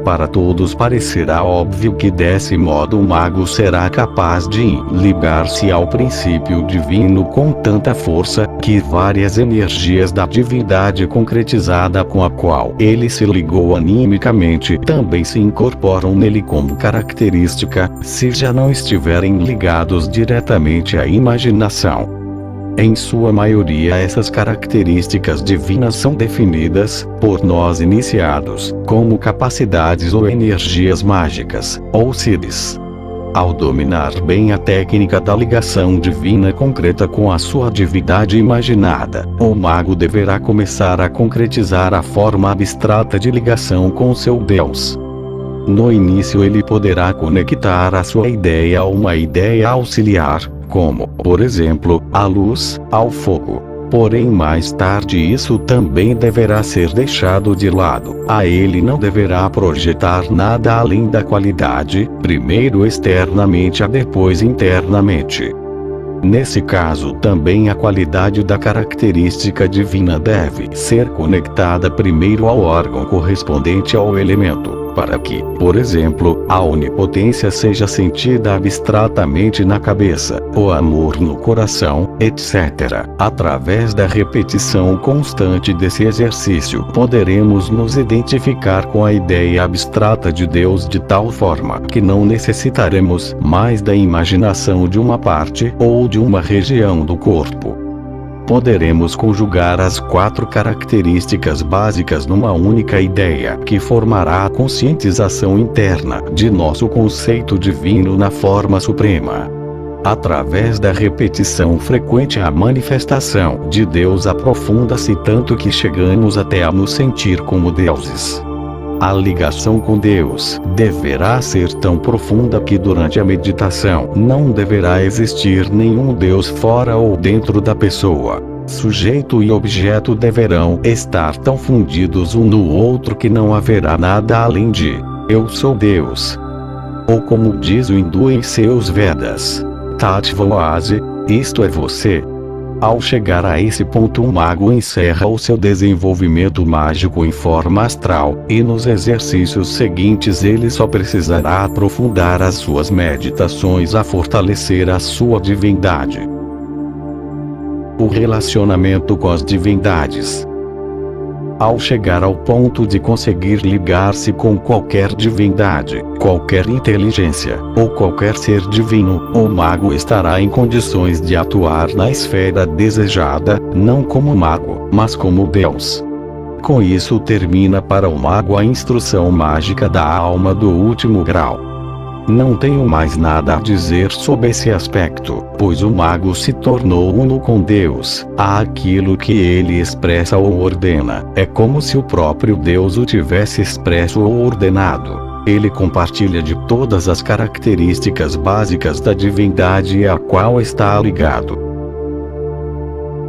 Para todos parecerá óbvio que desse modo o mago será capaz de ligar-se ao princípio divino com tanta força, que várias energias da divindade concretizada com a qual ele se ligou animicamente também se incorporam nele como característica, se já não estiverem ligados diretamente à imaginação. Em sua maioria essas características divinas são definidas, por nós iniciados, como capacidades ou energias mágicas, ou seres. Ao dominar bem a técnica da ligação divina concreta com a sua divindade imaginada, o mago deverá começar a concretizar a forma abstrata de ligação com seu Deus. No início ele poderá conectar a sua ideia a uma ideia auxiliar, como, por exemplo, a luz, ao fogo. Porém mais tarde isso também deverá ser deixado de lado. Ele não deverá projetar nada além da qualidade, primeiro externamente e depois internamente. Nesse caso também a qualidade da característica divina deve ser conectada primeiro ao órgão correspondente ao elemento, para que, por exemplo, a onipotência seja sentida abstratamente na cabeça, o amor no coração, etc. Através da repetição constante desse exercício poderemos nos identificar com a ideia abstrata de Deus de tal forma que não necessitaremos mais da imaginação de uma parte ou de uma região do corpo. poderemos conjugar as 4 características básicas numa única ideia que formará a conscientização interna de nosso conceito divino na forma suprema. Através da repetição frequente, a manifestação de Deus aprofunda-se tanto que chegamos até a nos sentir como deuses. A ligação com Deus deverá ser tão profunda que durante a meditação não deverá existir nenhum Deus fora ou dentro da pessoa. Sujeito e objeto deverão estar tão fundidos um no outro que não haverá nada além de "Eu sou Deus". Ou como diz o hindu em seus Vedas, Tatvamasi, isto é você. Ao chegar a esse ponto, um mago encerra o seu desenvolvimento mágico em forma astral, e nos exercícios seguintes ele só precisará aprofundar as suas meditações a fortalecer a sua divindade. O relacionamento com as divindades. Ao chegar ao ponto de conseguir ligar-se com qualquer divindade, qualquer inteligência, ou qualquer ser divino, o mago estará em condições de atuar na esfera desejada, não como mago, mas como Deus. Com isso termina para o mago a instrução mágica da alma do último grau. Não tenho mais nada a dizer sobre esse aspecto, pois o mago se tornou uno com Deus. Aquilo que ele expressa ou ordena, é como se o próprio Deus o tivesse expresso ou ordenado. Ele compartilha de todas as características básicas da divindade a qual está ligado.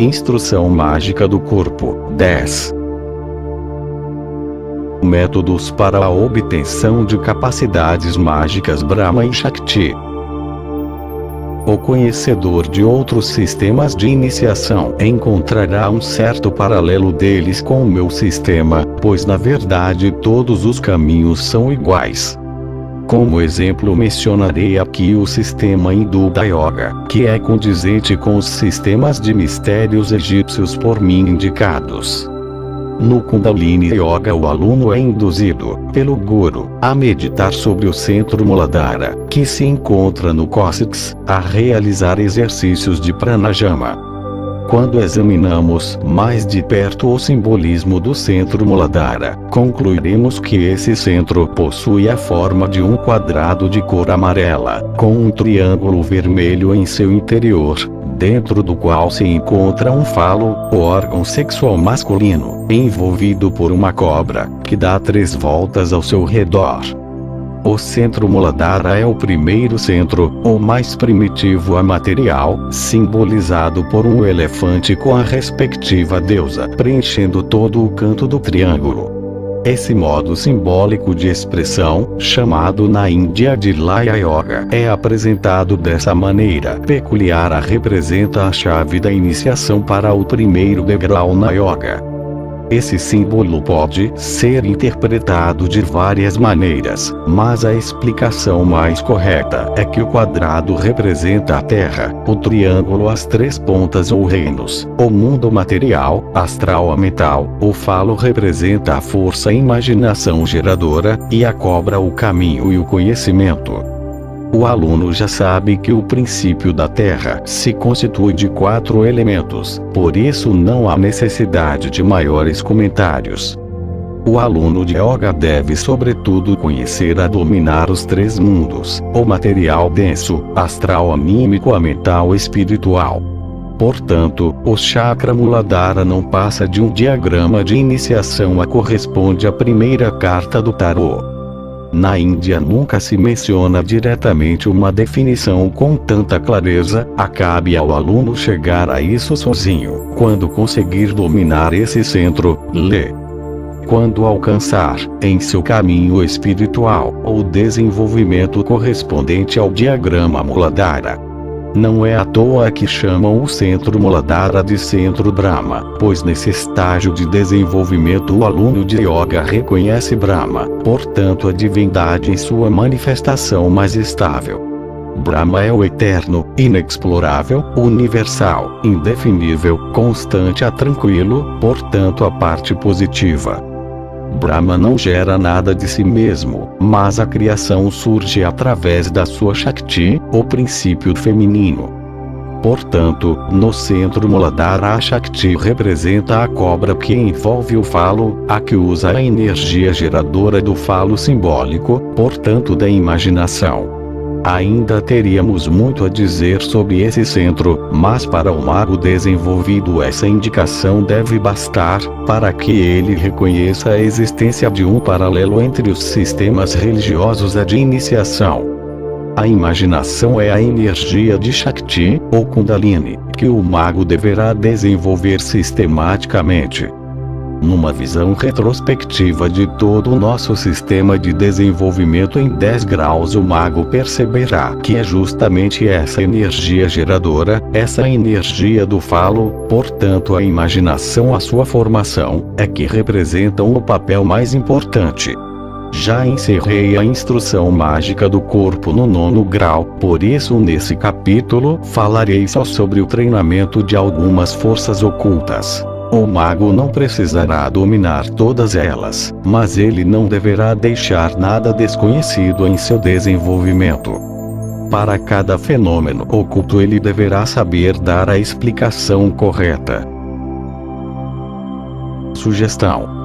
Instrução mágica do corpo. 10. Métodos para a obtenção de capacidades mágicas Brahma e Shakti. O conhecedor de outros sistemas de iniciação encontrará um certo paralelo deles com o meu sistema, pois na verdade todos os caminhos são iguais. Como exemplo mencionarei aqui o sistema hindu da yoga, que é condizente com os sistemas de mistérios egípcios por mim indicados. No Kundalini Yoga, o aluno é induzido, pelo Guru, a meditar sobre o centro Muladhara, que se encontra no cóccix, a realizar exercícios de pranayama. Quando examinamos mais de perto o simbolismo do centro Muladhara, concluiremos que esse centro possui a forma de um quadrado de cor amarela, com um triângulo vermelho em seu interior, dentro do qual se encontra um falo, o órgão sexual masculino, envolvido por uma cobra, que dá 3 voltas ao seu redor. O centro Muladhara é o primeiro centro, o mais primitivo a material, simbolizado por um elefante com a respectiva deusa preenchendo todo o canto do triângulo. Esse modo simbólico de expressão, chamado na Índia de Laya Yoga, é apresentado dessa maneira peculiar. Representa a chave da iniciação para o primeiro degrau na Yoga. Esse símbolo pode ser interpretado de várias maneiras, mas a explicação mais correta é que o quadrado representa a Terra, o triângulo as 3 pontas ou reinos, o mundo material, astral a mental, o falo representa a força e imaginação geradora, e a cobra o caminho e o conhecimento. O aluno já sabe que o princípio da Terra se constitui de 4 elementos, por isso não há necessidade de maiores comentários. O aluno de yoga deve sobretudo conhecer a dominar os 3 mundos, o material denso, astral anímico a mental espiritual. Portanto, o chakra Muladhara não passa de um diagrama de iniciação a corresponde à primeira carta do tarô. Na Índia nunca se menciona diretamente uma definição com tanta clareza, cabe ao aluno chegar a isso sozinho. Quando conseguir dominar esse centro, lê. Quando alcançar, em seu caminho espiritual, o desenvolvimento correspondente ao diagrama Muladhara. Não é à toa que chamam o centro Muladhara de centro Brahma, pois nesse estágio de desenvolvimento o aluno de yoga reconhece Brahma, portanto a divindade em sua manifestação mais estável. Brahma é o eterno, inexplorável, universal, indefinível, constante a tranquilo, portanto a parte positiva. Brahma não gera nada de si mesmo, mas a criação surge através da sua Shakti, o princípio feminino. Portanto, no centro Muladhara Shakti representa a cobra que envolve o falo, a que usa a energia geradora do falo simbólico, portanto da imaginação. Ainda teríamos muito a dizer sobre esse centro, mas para o mago desenvolvido essa indicação deve bastar, para que ele reconheça a existência de um paralelo entre os sistemas religiosos e de iniciação. A imaginação é a energia de Shakti, ou Kundalini, que o mago deverá desenvolver sistematicamente. Numa visão retrospectiva de todo o nosso sistema de desenvolvimento em 10 graus, o mago perceberá que é justamente essa energia geradora, essa energia do falo, portanto a imaginação, a sua formação, é que representam o papel mais importante. Já encerrei a instrução mágica do corpo no 9º grau, por isso nesse capítulo falarei só sobre o treinamento de algumas forças ocultas. O mago não precisará dominar todas elas, mas ele não deverá deixar nada desconhecido em seu desenvolvimento. Para cada fenômeno oculto ele deverá saber dar a explicação correta. Sugestão: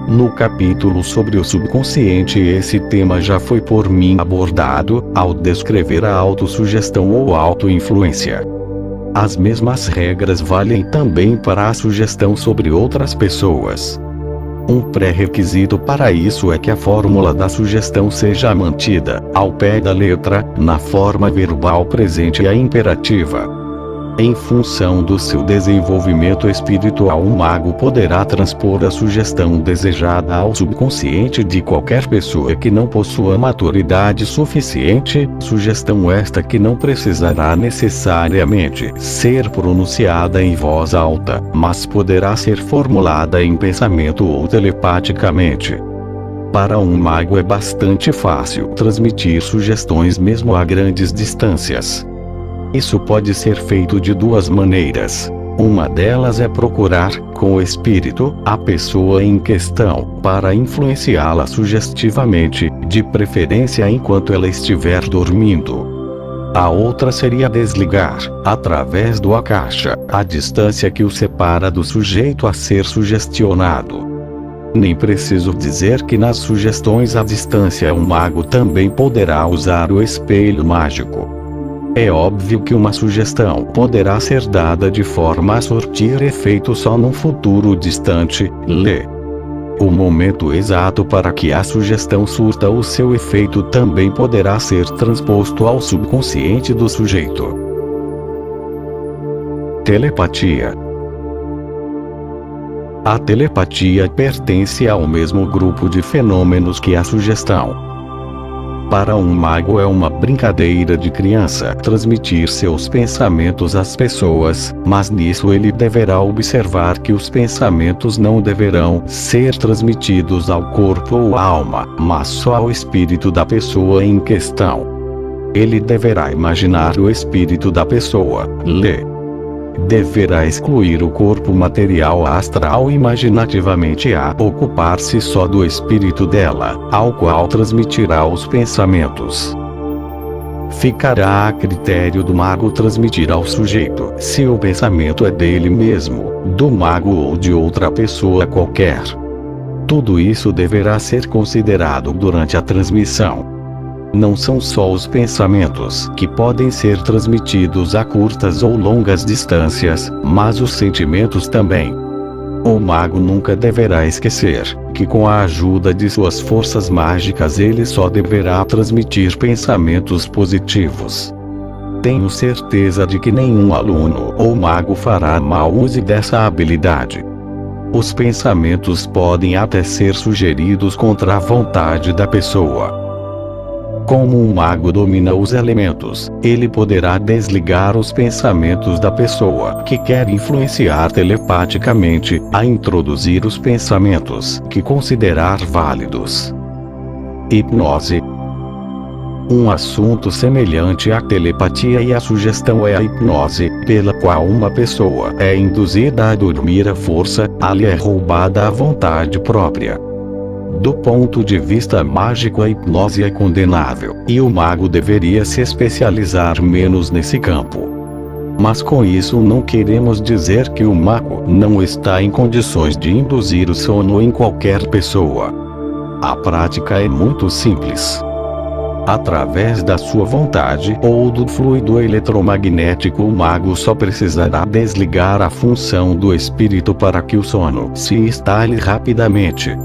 no capítulo sobre o subconsciente, esse tema já foi por mim abordado, ao descrever a autossugestão ou autoinfluência. As mesmas regras valem também para a sugestão sobre outras pessoas. Um pré-requisito para isso é que a fórmula da sugestão seja mantida, ao pé da letra, na forma verbal presente e a imperativa. Em função do seu desenvolvimento espiritual, um mago poderá transpor a sugestão desejada ao subconsciente de qualquer pessoa que não possua maturidade suficiente, sugestão esta que não precisará necessariamente ser pronunciada em voz alta, mas poderá ser formulada em pensamento ou telepaticamente. Para um mago é bastante fácil transmitir sugestões mesmo a grandes distâncias. Isso pode ser feito de duas maneiras. Uma delas é procurar, com o espírito, a pessoa em questão, para influenciá-la sugestivamente, de preferência enquanto ela estiver dormindo. A outra seria desligar, através do akasha, a distância que o separa do sujeito a ser sugestionado. Nem preciso dizer que nas sugestões à distância um mago também poderá usar o espelho mágico. É óbvio que uma sugestão poderá ser dada de forma a surtir efeito só num futuro distante. O momento exato para que a sugestão surta o seu efeito também poderá ser transposto ao subconsciente do sujeito. Telepatia. A telepatia pertence ao mesmo grupo de fenômenos que a sugestão. Para um mago é uma brincadeira de criança transmitir seus pensamentos às pessoas, mas nisso ele deverá observar que os pensamentos não deverão ser transmitidos ao corpo ou à alma, mas só ao espírito da pessoa em questão. Ele deverá imaginar o espírito da pessoa. Deverá excluir o corpo material astral imaginativamente a ocupar-se só do espírito dela, ao qual transmitirá os pensamentos. Ficará a critério do mago transmitir ao sujeito se o pensamento é dele mesmo, do mago ou de outra pessoa qualquer. Tudo isso deverá ser considerado durante a transmissão. Não são só os pensamentos que podem ser transmitidos a curtas ou longas distâncias, mas os sentimentos também. O mago nunca deverá esquecer que com a ajuda de suas forças mágicas ele só deverá transmitir pensamentos positivos. Tenho certeza de que nenhum aluno ou mago fará mau uso dessa habilidade. Os pensamentos podem até ser sugeridos contra a vontade da pessoa. Como um mago domina os elementos, ele poderá desligar os pensamentos da pessoa que quer influenciar telepaticamente, a introduzir os pensamentos que considerar válidos. Hipnose. Um assunto semelhante à telepatia e à sugestão é a hipnose, pela qual uma pessoa é induzida a dormir à força, a lhe é roubada a vontade própria. Do ponto de vista mágico, a hipnose é condenável, e o mago deveria se especializar menos nesse campo. Mas com isso não queremos dizer que o mago não está em condições de induzir o sono em qualquer pessoa. A prática é muito simples. Através da sua vontade ou do fluido eletromagnético, o mago só precisará desligar a função do espírito para que o sono se instale rapidamente.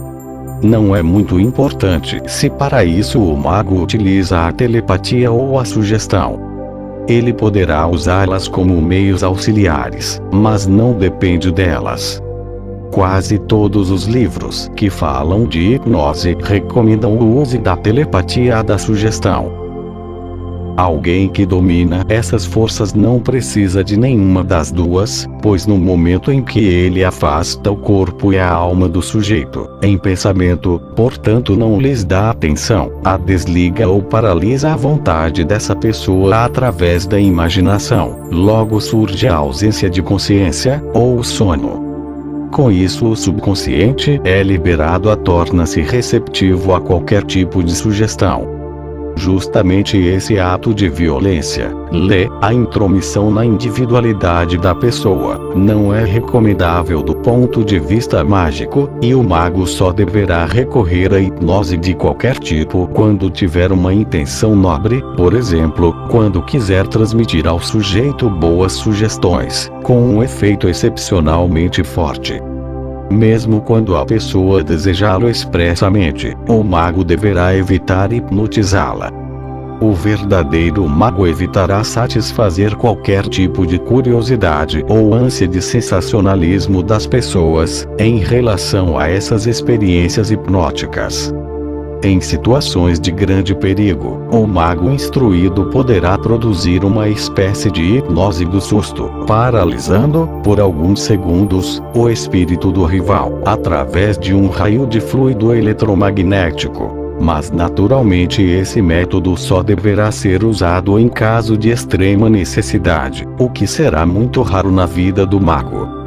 Não é muito importante se para isso o mago utiliza a telepatia ou a sugestão. Ele poderá usá-las como meios auxiliares, mas não depende delas. Quase todos os livros que falam de hipnose recomendam o uso da telepatia e da sugestão. Alguém que domina essas forças não precisa de nenhuma das duas, pois no momento em que ele afasta o corpo e a alma do sujeito, em pensamento, portanto não lhes dá atenção, a desliga ou paralisa a vontade dessa pessoa através da imaginação, logo surge a ausência de consciência, ou o sono. Com isso o subconsciente é liberado e torna-se receptivo a qualquer tipo de sugestão. Justamente esse ato de violência, a intromissão na individualidade da pessoa, não é recomendável do ponto de vista mágico, e o mago só deverá recorrer à hipnose de qualquer tipo quando tiver uma intenção nobre, por exemplo, quando quiser transmitir ao sujeito boas sugestões, com um efeito excepcionalmente forte. Mesmo quando a pessoa desejá-lo expressamente, o mago deverá evitar hipnotizá-la. O verdadeiro mago evitará satisfazer qualquer tipo de curiosidade ou ânsia de sensacionalismo das pessoas, em relação a essas experiências hipnóticas. Em situações de grande perigo, o mago instruído poderá produzir uma espécie de hipnose do susto, paralisando, por alguns segundos, o espírito do rival, através de um raio de fluido eletromagnético. Mas naturalmente esse método só deverá ser usado em caso de extrema necessidade, o que será muito raro na vida do mago.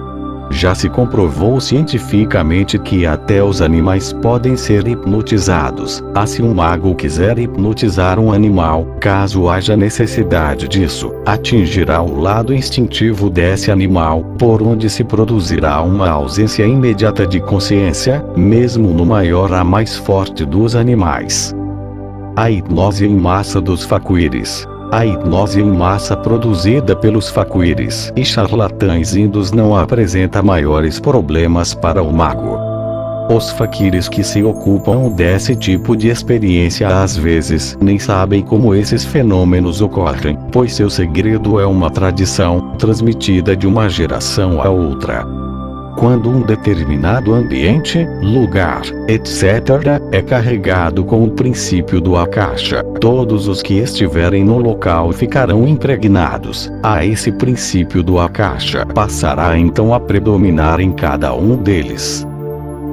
Já se comprovou cientificamente que até os animais podem ser hipnotizados. Se um mago quiser hipnotizar um animal, caso haja necessidade disso, atingirá o lado instintivo desse animal, por onde se produzirá uma ausência imediata de consciência, mesmo no maior e mais forte dos animais. A hipnose em massa dos faquires. A hipnose em massa produzida pelos faquires e charlatães hindus não apresenta maiores problemas para o mago. Os faquires que se ocupam desse tipo de experiência às vezes nem sabem como esses fenômenos ocorrem, pois seu segredo é uma tradição, transmitida de uma geração a outra. Quando um determinado ambiente, lugar, etc., é carregado com o princípio do Akasha, todos os que estiverem no local ficarão impregnados. Esse princípio do Akasha passará então a predominar em cada um deles.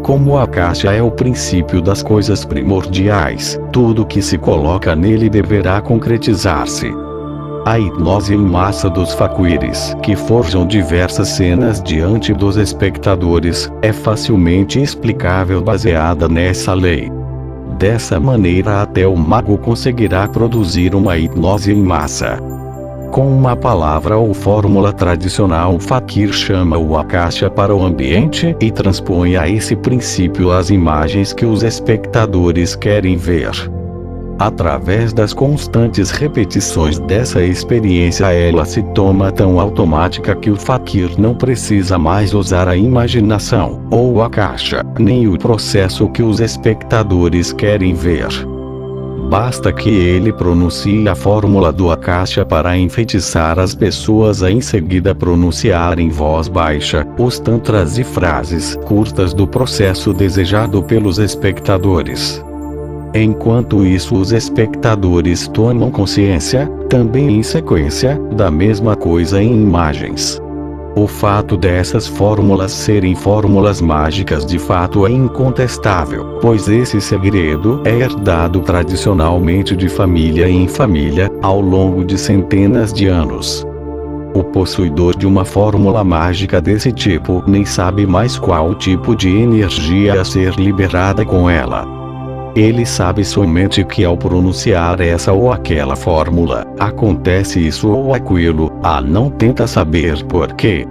Como o Akasha é o princípio das coisas primordiais, tudo que se coloca nele deverá concretizar-se. A hipnose em massa dos faquires, que forjam diversas cenas diante dos espectadores, é facilmente explicável baseada nessa lei. Dessa maneira até o mago conseguirá produzir uma hipnose em massa. Com uma palavra ou fórmula tradicional, o faquir chama o Akasha para o ambiente e transpõe a esse princípio as imagens que os espectadores querem ver. Através das constantes repetições dessa experiência, ela se torna tão automática que o faquir não precisa mais usar a imaginação, ou o Akasha, nem o processo que os espectadores querem ver. Basta que ele pronuncie a fórmula do Akasha para enfeitiçar as pessoas a em seguida pronunciar em voz baixa os tantras e frases curtas do processo desejado pelos espectadores. Enquanto isso, os espectadores tomam consciência, também em sequência, da mesma coisa em imagens. O fato dessas fórmulas serem fórmulas mágicas de fato é incontestável, pois esse segredo é herdado tradicionalmente de família em família, ao longo de centenas de anos. O possuidor de uma fórmula mágica desse tipo nem sabe mais qual tipo de energia a ser liberada com ela. Ele sabe somente que ao pronunciar essa ou aquela fórmula, acontece isso ou aquilo, não tenta saber por quê.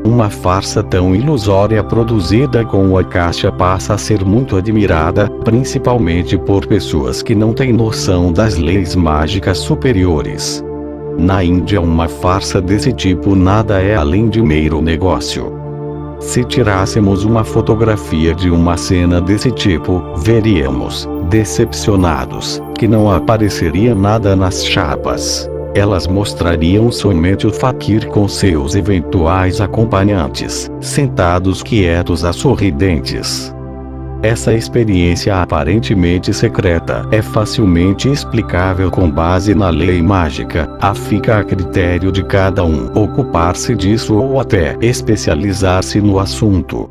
Uma farsa tão ilusória produzida com a caixa passa a ser muito admirada, principalmente por pessoas que não têm noção das leis mágicas superiores. Na Índia, uma farsa desse tipo nada é além de mero negócio. Se tirássemos uma fotografia de uma cena desse tipo, veríamos, decepcionados, que não apareceria nada nas chapas. Elas mostrariam somente o faquir com seus eventuais acompanhantes, sentados quietos a sorridentes. Essa experiência aparentemente secreta é facilmente explicável com base na lei mágica, fica a critério de cada um ocupar-se disso ou até especializar-se no assunto.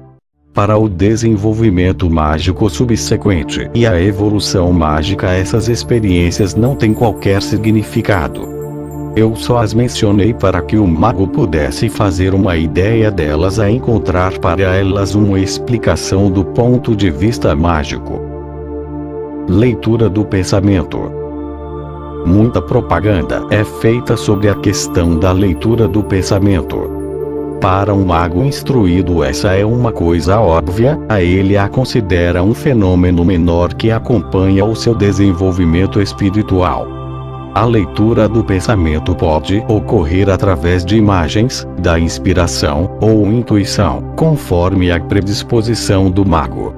Para o desenvolvimento mágico subsequente e a evolução mágica, essas experiências não têm qualquer significado. Eu só as mencionei para que o mago pudesse fazer uma ideia delas e encontrar para elas uma explicação do ponto de vista mágico. Leitura do pensamento. Muita propaganda é feita sobre a questão da leitura do pensamento. Para um mago instruído, essa é uma coisa óbvia, ele a considera um fenômeno menor que acompanha o seu desenvolvimento espiritual. A leitura do pensamento pode ocorrer através de imagens, da inspiração, ou intuição, conforme a predisposição do mago.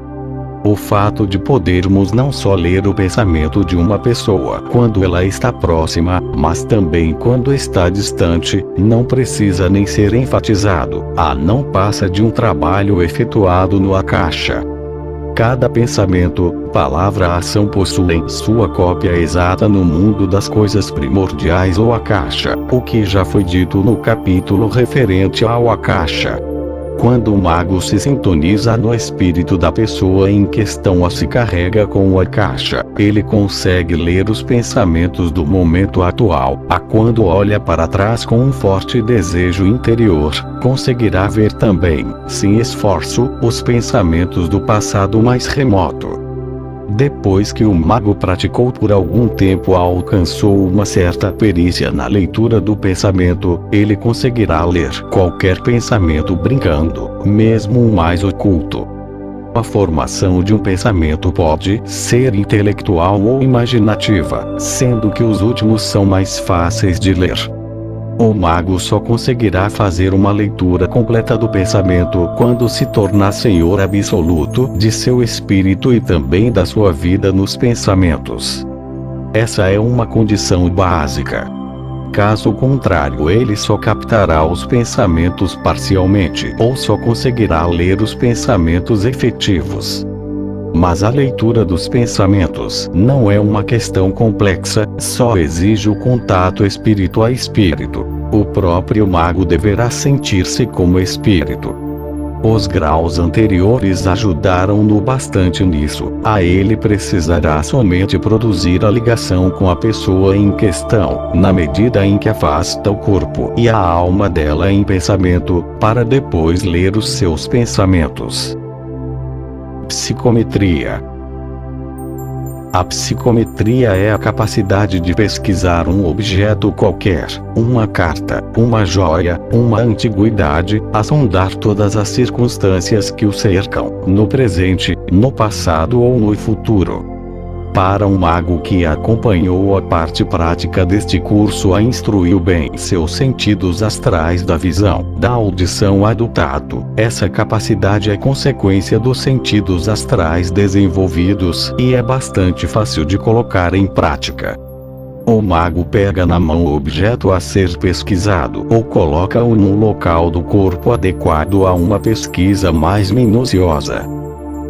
O fato de podermos não só ler o pensamento de uma pessoa quando ela está próxima, mas também quando está distante, não precisa nem ser enfatizado, não passa de um trabalho efetuado no Akasha. Cada pensamento, palavra, ação possuem sua cópia exata no mundo das coisas primordiais ou Akasha, o que já foi dito no capítulo referente ao Akasha. Quando o mago se sintoniza no espírito da pessoa em questão se carrega com o Akasha, ele consegue ler os pensamentos do momento atual, quando olha para trás com um forte desejo interior, conseguirá ver também, sem esforço, os pensamentos do passado mais remoto. Depois que o mago praticou por algum tempo, alcançou uma certa perícia na leitura do pensamento, ele conseguirá ler qualquer pensamento brincando, mesmo o mais oculto. A formação de um pensamento pode ser intelectual ou imaginativa, sendo que os últimos são mais fáceis de ler. O mago só conseguirá fazer uma leitura completa do pensamento quando se tornar senhor absoluto de seu espírito e também da sua vida nos pensamentos. Essa é uma condição básica. Caso contrário, ele só captará os pensamentos parcialmente ou só conseguirá ler os pensamentos efetivos. Mas a leitura dos pensamentos não é uma questão complexa, só exige o contato espírito a espírito. O próprio mago deverá sentir-se como espírito. Os graus anteriores ajudaram-no bastante nisso, ele precisará somente produzir a ligação com a pessoa em questão, na medida em que afasta o corpo e a alma dela em pensamento, para depois ler os seus pensamentos. Psicometria. A psicometria é a capacidade de pesquisar um objeto qualquer, uma carta, uma joia, uma antiguidade, sondar todas as circunstâncias que o cercam, no presente, no passado ou no futuro. Para um mago que acompanhou a parte prática deste curso, instruiu bem seus sentidos astrais da visão, da audição e do tato, essa capacidade é consequência dos sentidos astrais desenvolvidos e é bastante fácil de colocar em prática. O mago pega na mão o objeto a ser pesquisado ou coloca-o no local do corpo adequado a uma pesquisa mais minuciosa.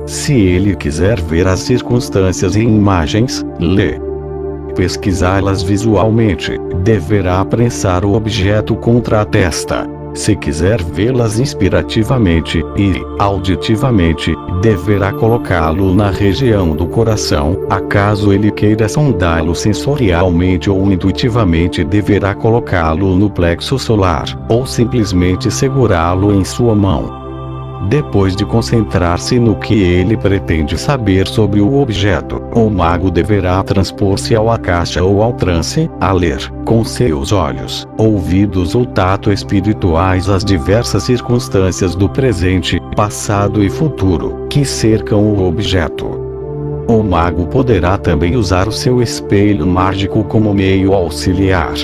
Se ele quiser ver as circunstâncias em imagens, pesquisá-las visualmente, deverá prensar o objeto contra a testa. Se quiser vê-las inspirativamente e auditivamente, deverá colocá-lo na região do coração. Acaso ele queira sondá-lo sensorialmente ou intuitivamente, deverá colocá-lo no plexo solar, ou simplesmente segurá-lo em sua mão. Depois de concentrar-se no que ele pretende saber sobre o objeto, o mago deverá transpor-se ao akasha ou ao transe, a ler, com seus olhos, ouvidos ou tato espirituais as diversas circunstâncias do presente, passado e futuro, que cercam o objeto. O mago poderá também usar o seu espelho mágico como meio auxiliar.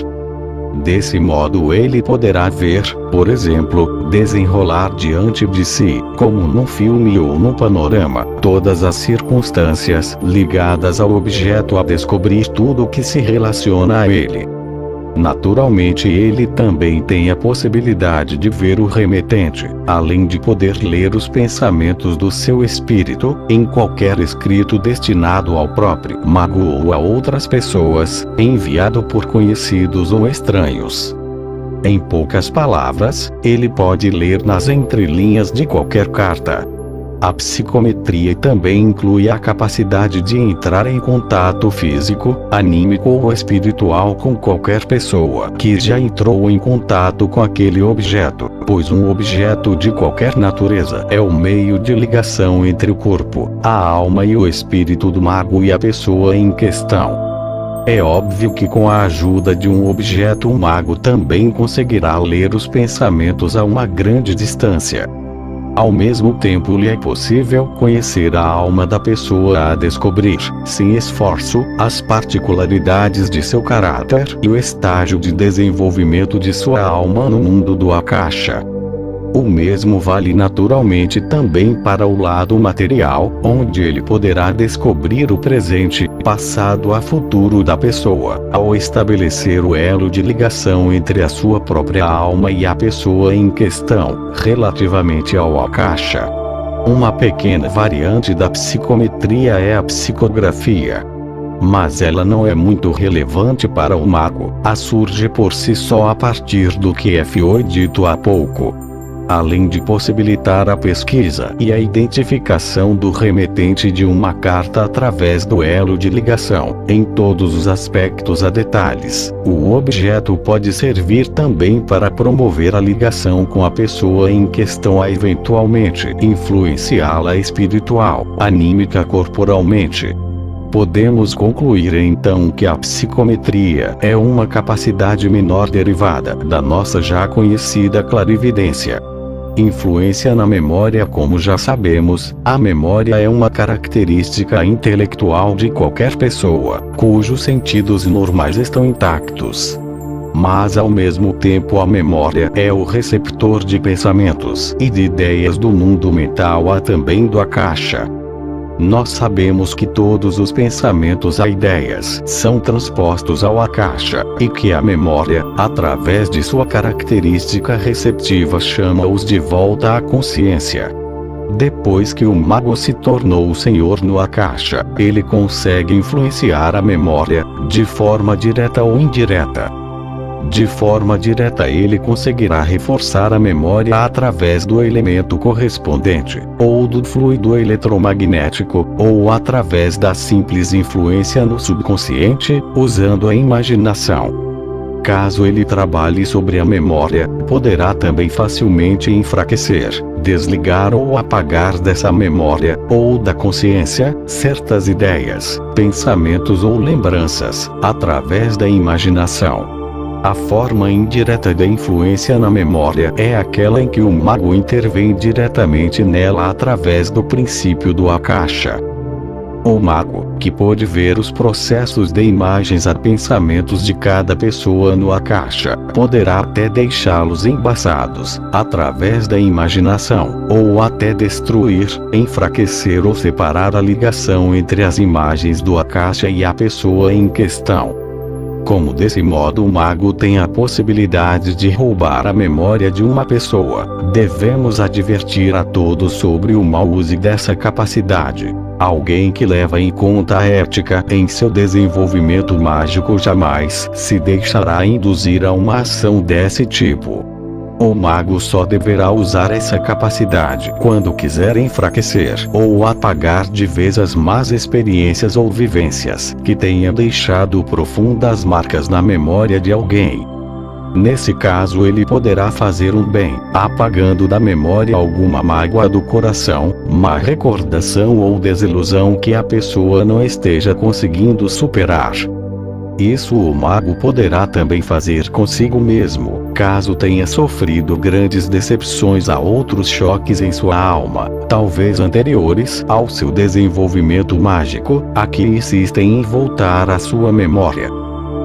Desse modo ele poderá ver, por exemplo, desenrolar diante de si, como num filme ou num panorama, todas as circunstâncias ligadas ao objeto, a descobrir tudo o que se relaciona a ele. Naturalmente ele também tem a possibilidade de ver o remetente, além de poder ler os pensamentos do seu espírito, em qualquer escrito destinado ao próprio mago ou a outras pessoas, enviado por conhecidos ou estranhos. Em poucas palavras, ele pode ler nas entrelinhas de qualquer carta. A psicometria também inclui a capacidade de entrar em contato físico, anímico ou espiritual com qualquer pessoa que já entrou em contato com aquele objeto, pois um objeto de qualquer natureza é o meio de ligação entre o corpo, a alma e o espírito do mago e a pessoa em questão. É óbvio que com a ajuda de um objeto o mago também conseguirá ler os pensamentos a uma grande distância. Ao mesmo tempo lhe é possível conhecer a alma da pessoa, a descobrir, sem esforço, as particularidades de seu caráter e o estágio de desenvolvimento de sua alma no mundo do akasha. O mesmo vale naturalmente também para o lado material, onde ele poderá descobrir o presente, passado a futuro da pessoa, ao estabelecer o elo de ligação entre a sua própria alma e a pessoa em questão, relativamente ao akasha. Uma pequena variante da psicometria é a psicografia. Mas ela não é muito relevante para o mago, surge por si só a partir do que foi dito há pouco. Além de possibilitar a pesquisa e a identificação do remetente de uma carta através do elo de ligação, em todos os aspectos a detalhes, o objeto pode servir também para promover a ligação com a pessoa em questão, a eventualmente influenciá-la espiritual, anímica, corporalmente. Podemos concluir então que a psicometria é uma capacidade menor derivada da nossa já conhecida clarividência. Influência na memória. Como já sabemos, a memória é uma característica intelectual de qualquer pessoa, cujos sentidos normais estão intactos. Mas ao mesmo tempo a memória é o receptor de pensamentos e de ideias do mundo mental, também do akasha. Nós sabemos que todos os pensamentos e ideias são transpostos ao akasha, e que a memória, através de sua característica receptiva, chama-os de volta à consciência. Depois que o mago se tornou o senhor no akasha, ele consegue influenciar a memória, de forma direta ou indireta. De forma direta ele conseguirá reforçar a memória através do elemento correspondente, ou do fluido eletromagnético, ou através da simples influência no subconsciente, usando a imaginação. Caso ele trabalhe sobre a memória, poderá também facilmente enfraquecer, desligar ou apagar dessa memória, ou da consciência, certas ideias, pensamentos ou lembranças, através da imaginação. A forma indireta da influência na memória é aquela em que o mago intervém diretamente nela através do princípio do akasha. O mago, que pode ver os processos de imagens a pensamentos de cada pessoa no akasha, poderá até deixá-los embaçados, através da imaginação, ou até destruir, enfraquecer ou separar a ligação entre as imagens do akasha e a pessoa em questão. Como desse modo o mago tem a possibilidade de roubar a memória de uma pessoa, devemos advertir a todos sobre o mau uso dessa capacidade. Alguém que leva em conta a ética em seu desenvolvimento mágico jamais se deixará induzir a uma ação desse tipo. O mago só deverá usar essa capacidade quando quiser enfraquecer ou apagar de vez as más experiências ou vivências que tenha deixado profundas marcas na memória de alguém. Nesse caso ele poderá fazer um bem, apagando da memória alguma mágoa do coração, má recordação ou desilusão que a pessoa não esteja conseguindo superar. Isso o mago poderá também fazer consigo mesmo, caso tenha sofrido grandes decepções a outros choques em sua alma, talvez anteriores ao seu desenvolvimento mágico, a que insistem em voltar à sua memória.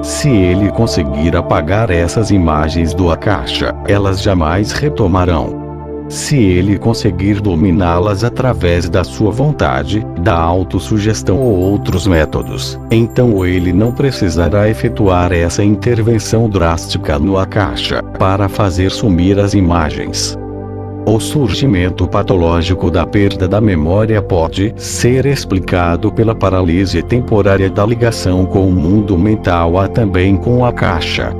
Se ele conseguir apagar essas imagens do Akasha, elas jamais retomarão. Se ele conseguir dominá-las através da sua vontade, da autossugestão ou outros métodos, então ele não precisará efetuar essa intervenção drástica no Akasha para fazer sumir as imagens. O surgimento patológico da perda da memória pode ser explicado pela paralisia temporária da ligação com o mundo mental também com o Akasha.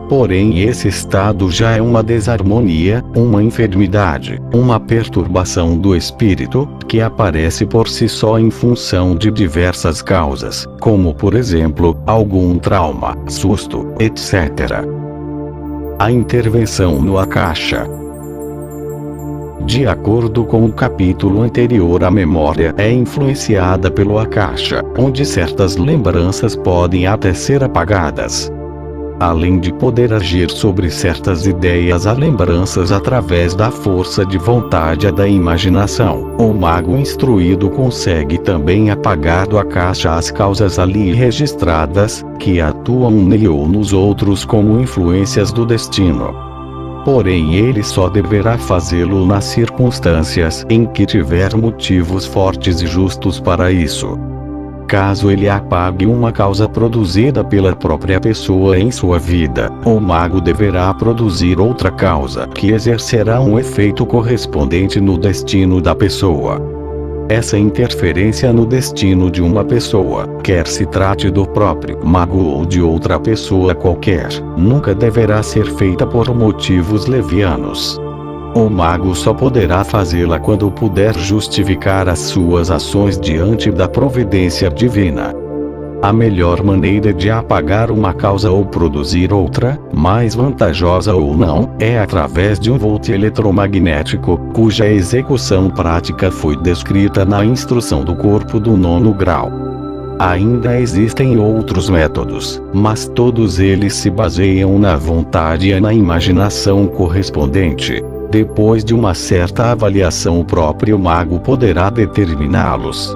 Porém esse estado já é uma desarmonia, uma enfermidade, uma perturbação do espírito, que aparece por si só em função de diversas causas, como por exemplo, algum trauma, susto, etc. A intervenção no Akasha. De acordo com o capítulo anterior, a memória é influenciada pelo Akasha, onde certas lembranças podem até ser apagadas. Além de poder agir sobre certas ideias a lembranças através da força de vontade da imaginação, o mago instruído consegue também apagar do Akasha as causas ali registradas, que atuam nele ou nos outros como influências do destino. Porém ele só deverá fazê-lo nas circunstâncias em que tiver motivos fortes e justos para isso. Caso ele apague uma causa produzida pela própria pessoa em sua vida, o mago deverá produzir outra causa que exercerá um efeito correspondente no destino da pessoa. Essa interferência no destino de uma pessoa, quer se trate do próprio mago ou de outra pessoa qualquer, nunca deverá ser feita por motivos levianos. O mago só poderá fazê-la quando puder justificar as suas ações diante da providência divina. A melhor maneira de apagar uma causa ou produzir outra, mais vantajosa ou não, é através de um volt eletromagnético, cuja execução prática foi descrita na instrução do corpo do 9º grau. Ainda existem outros métodos, mas todos eles se baseiam na vontade e na imaginação correspondente. Depois de uma certa avaliação, o próprio mago poderá determiná-los.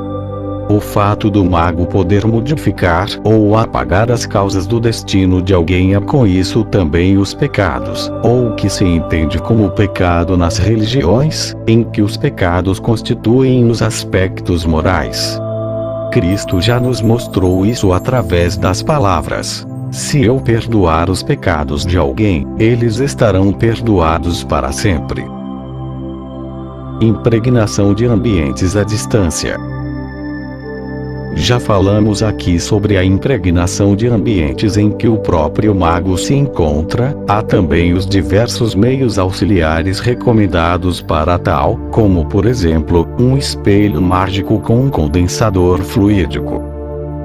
O fato do mago poder modificar ou apagar as causas do destino de alguém é com isso também os pecados, ou o que se entende como pecado nas religiões, em que os pecados constituem os aspectos morais. Cristo já nos mostrou isso através das palavras: se eu perdoar os pecados de alguém, eles estarão perdoados para sempre. Impregnação de ambientes à distância. Já falamos aqui sobre a impregnação de ambientes em que o próprio mago se encontra. Há também os diversos meios auxiliares recomendados para tal, como por exemplo, um espelho mágico com um condensador fluídico.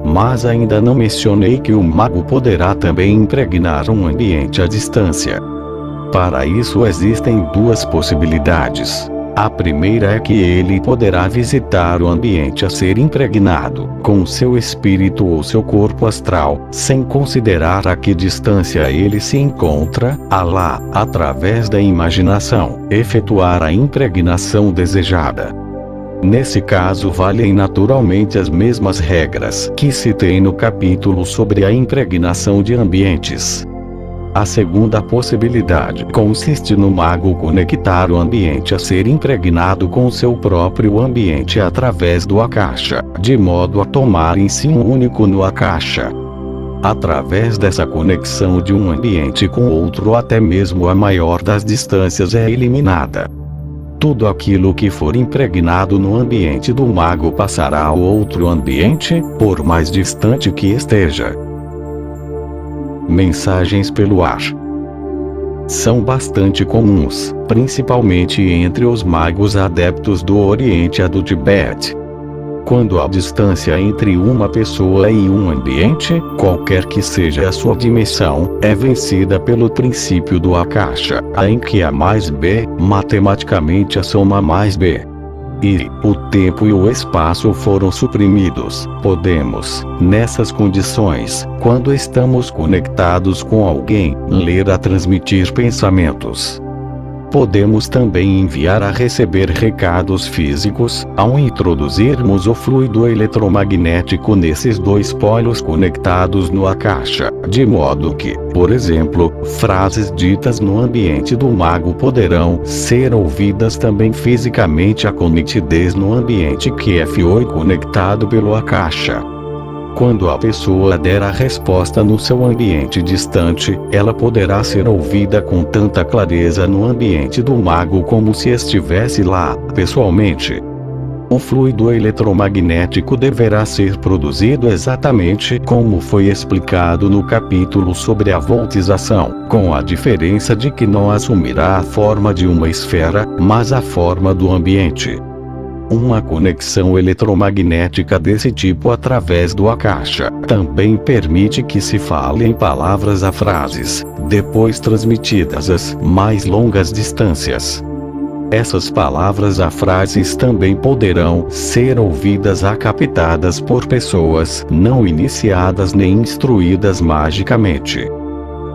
Mas ainda não mencionei que o mago poderá também impregnar um ambiente à distância. Para isso existem duas possibilidades. A primeira é que ele poderá visitar o ambiente a ser impregnado, com seu espírito ou seu corpo astral, sem considerar a que distância ele se encontra, lá, através da imaginação, efetuar a impregnação desejada. Nesse caso valem naturalmente as mesmas regras que citei no capítulo sobre a impregnação de ambientes. A segunda possibilidade consiste no mago conectar o ambiente a ser impregnado com seu próprio ambiente através do Akasha, de modo a tomar em si um único no Akasha. Através dessa conexão de um ambiente com outro, até mesmo a maior das distâncias é eliminada. Tudo aquilo que for impregnado no ambiente do mago passará ao outro ambiente, por mais distante que esteja. Mensagens pelo ar. são bastante comuns, principalmente entre os magos adeptos do Oriente e do Tibete. Quando a distância entre uma pessoa e um ambiente, qualquer que seja a sua dimensão, é vencida pelo princípio do Akasha, em que A mais B, matematicamente a soma mais B. E o tempo e o espaço foram suprimidos. Podemos, nessas condições, quando estamos conectados com alguém, ler a transmitir pensamentos. Podemos também enviar a receber recados físicos, ao introduzirmos o fluido eletromagnético nesses dois polos conectados no Akasha, de modo que, por exemplo, frases ditas no ambiente do mago poderão ser ouvidas também fisicamente com nitidez no ambiente que foi conectado pelo Akasha. Quando a pessoa der a resposta no seu ambiente distante, ela poderá ser ouvida com tanta clareza no ambiente do mago como se estivesse lá, pessoalmente. O fluido eletromagnético deverá ser produzido exatamente como foi explicado no capítulo sobre a voltização, com a diferença de que não assumirá a forma de uma esfera, mas a forma do ambiente. Uma conexão eletromagnética desse tipo através do Akasha também permite que se fale em palavras a frases, depois transmitidas às mais longas distâncias. Essas palavras a frases também poderão ser ouvidas a captadas por pessoas não iniciadas nem instruídas magicamente.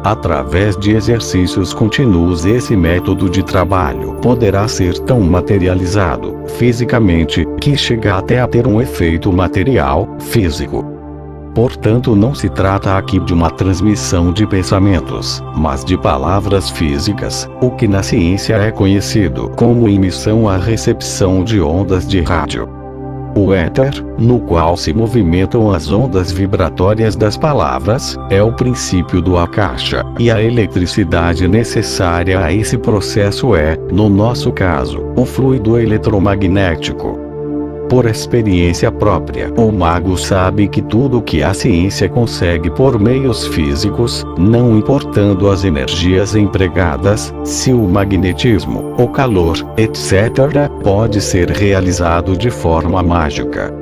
Através de exercícios contínuos, esse método de trabalho poderá ser tão materializado, fisicamente, que chega até a ter um efeito material, físico. Portanto, não se trata aqui de uma transmissão de pensamentos, mas de palavras físicas, o que na ciência é conhecido como emissão à recepção de ondas de rádio. O éter, no qual se movimentam as ondas vibratórias das palavras, é o princípio do Akasha, e a eletricidade necessária a esse processo é, no nosso caso, o fluido eletromagnético. Por experiência própria, o mago sabe que tudo que a ciência consegue por meios físicos, não importando as energias empregadas, se o magnetismo, o calor, etc., pode ser realizado de forma mágica.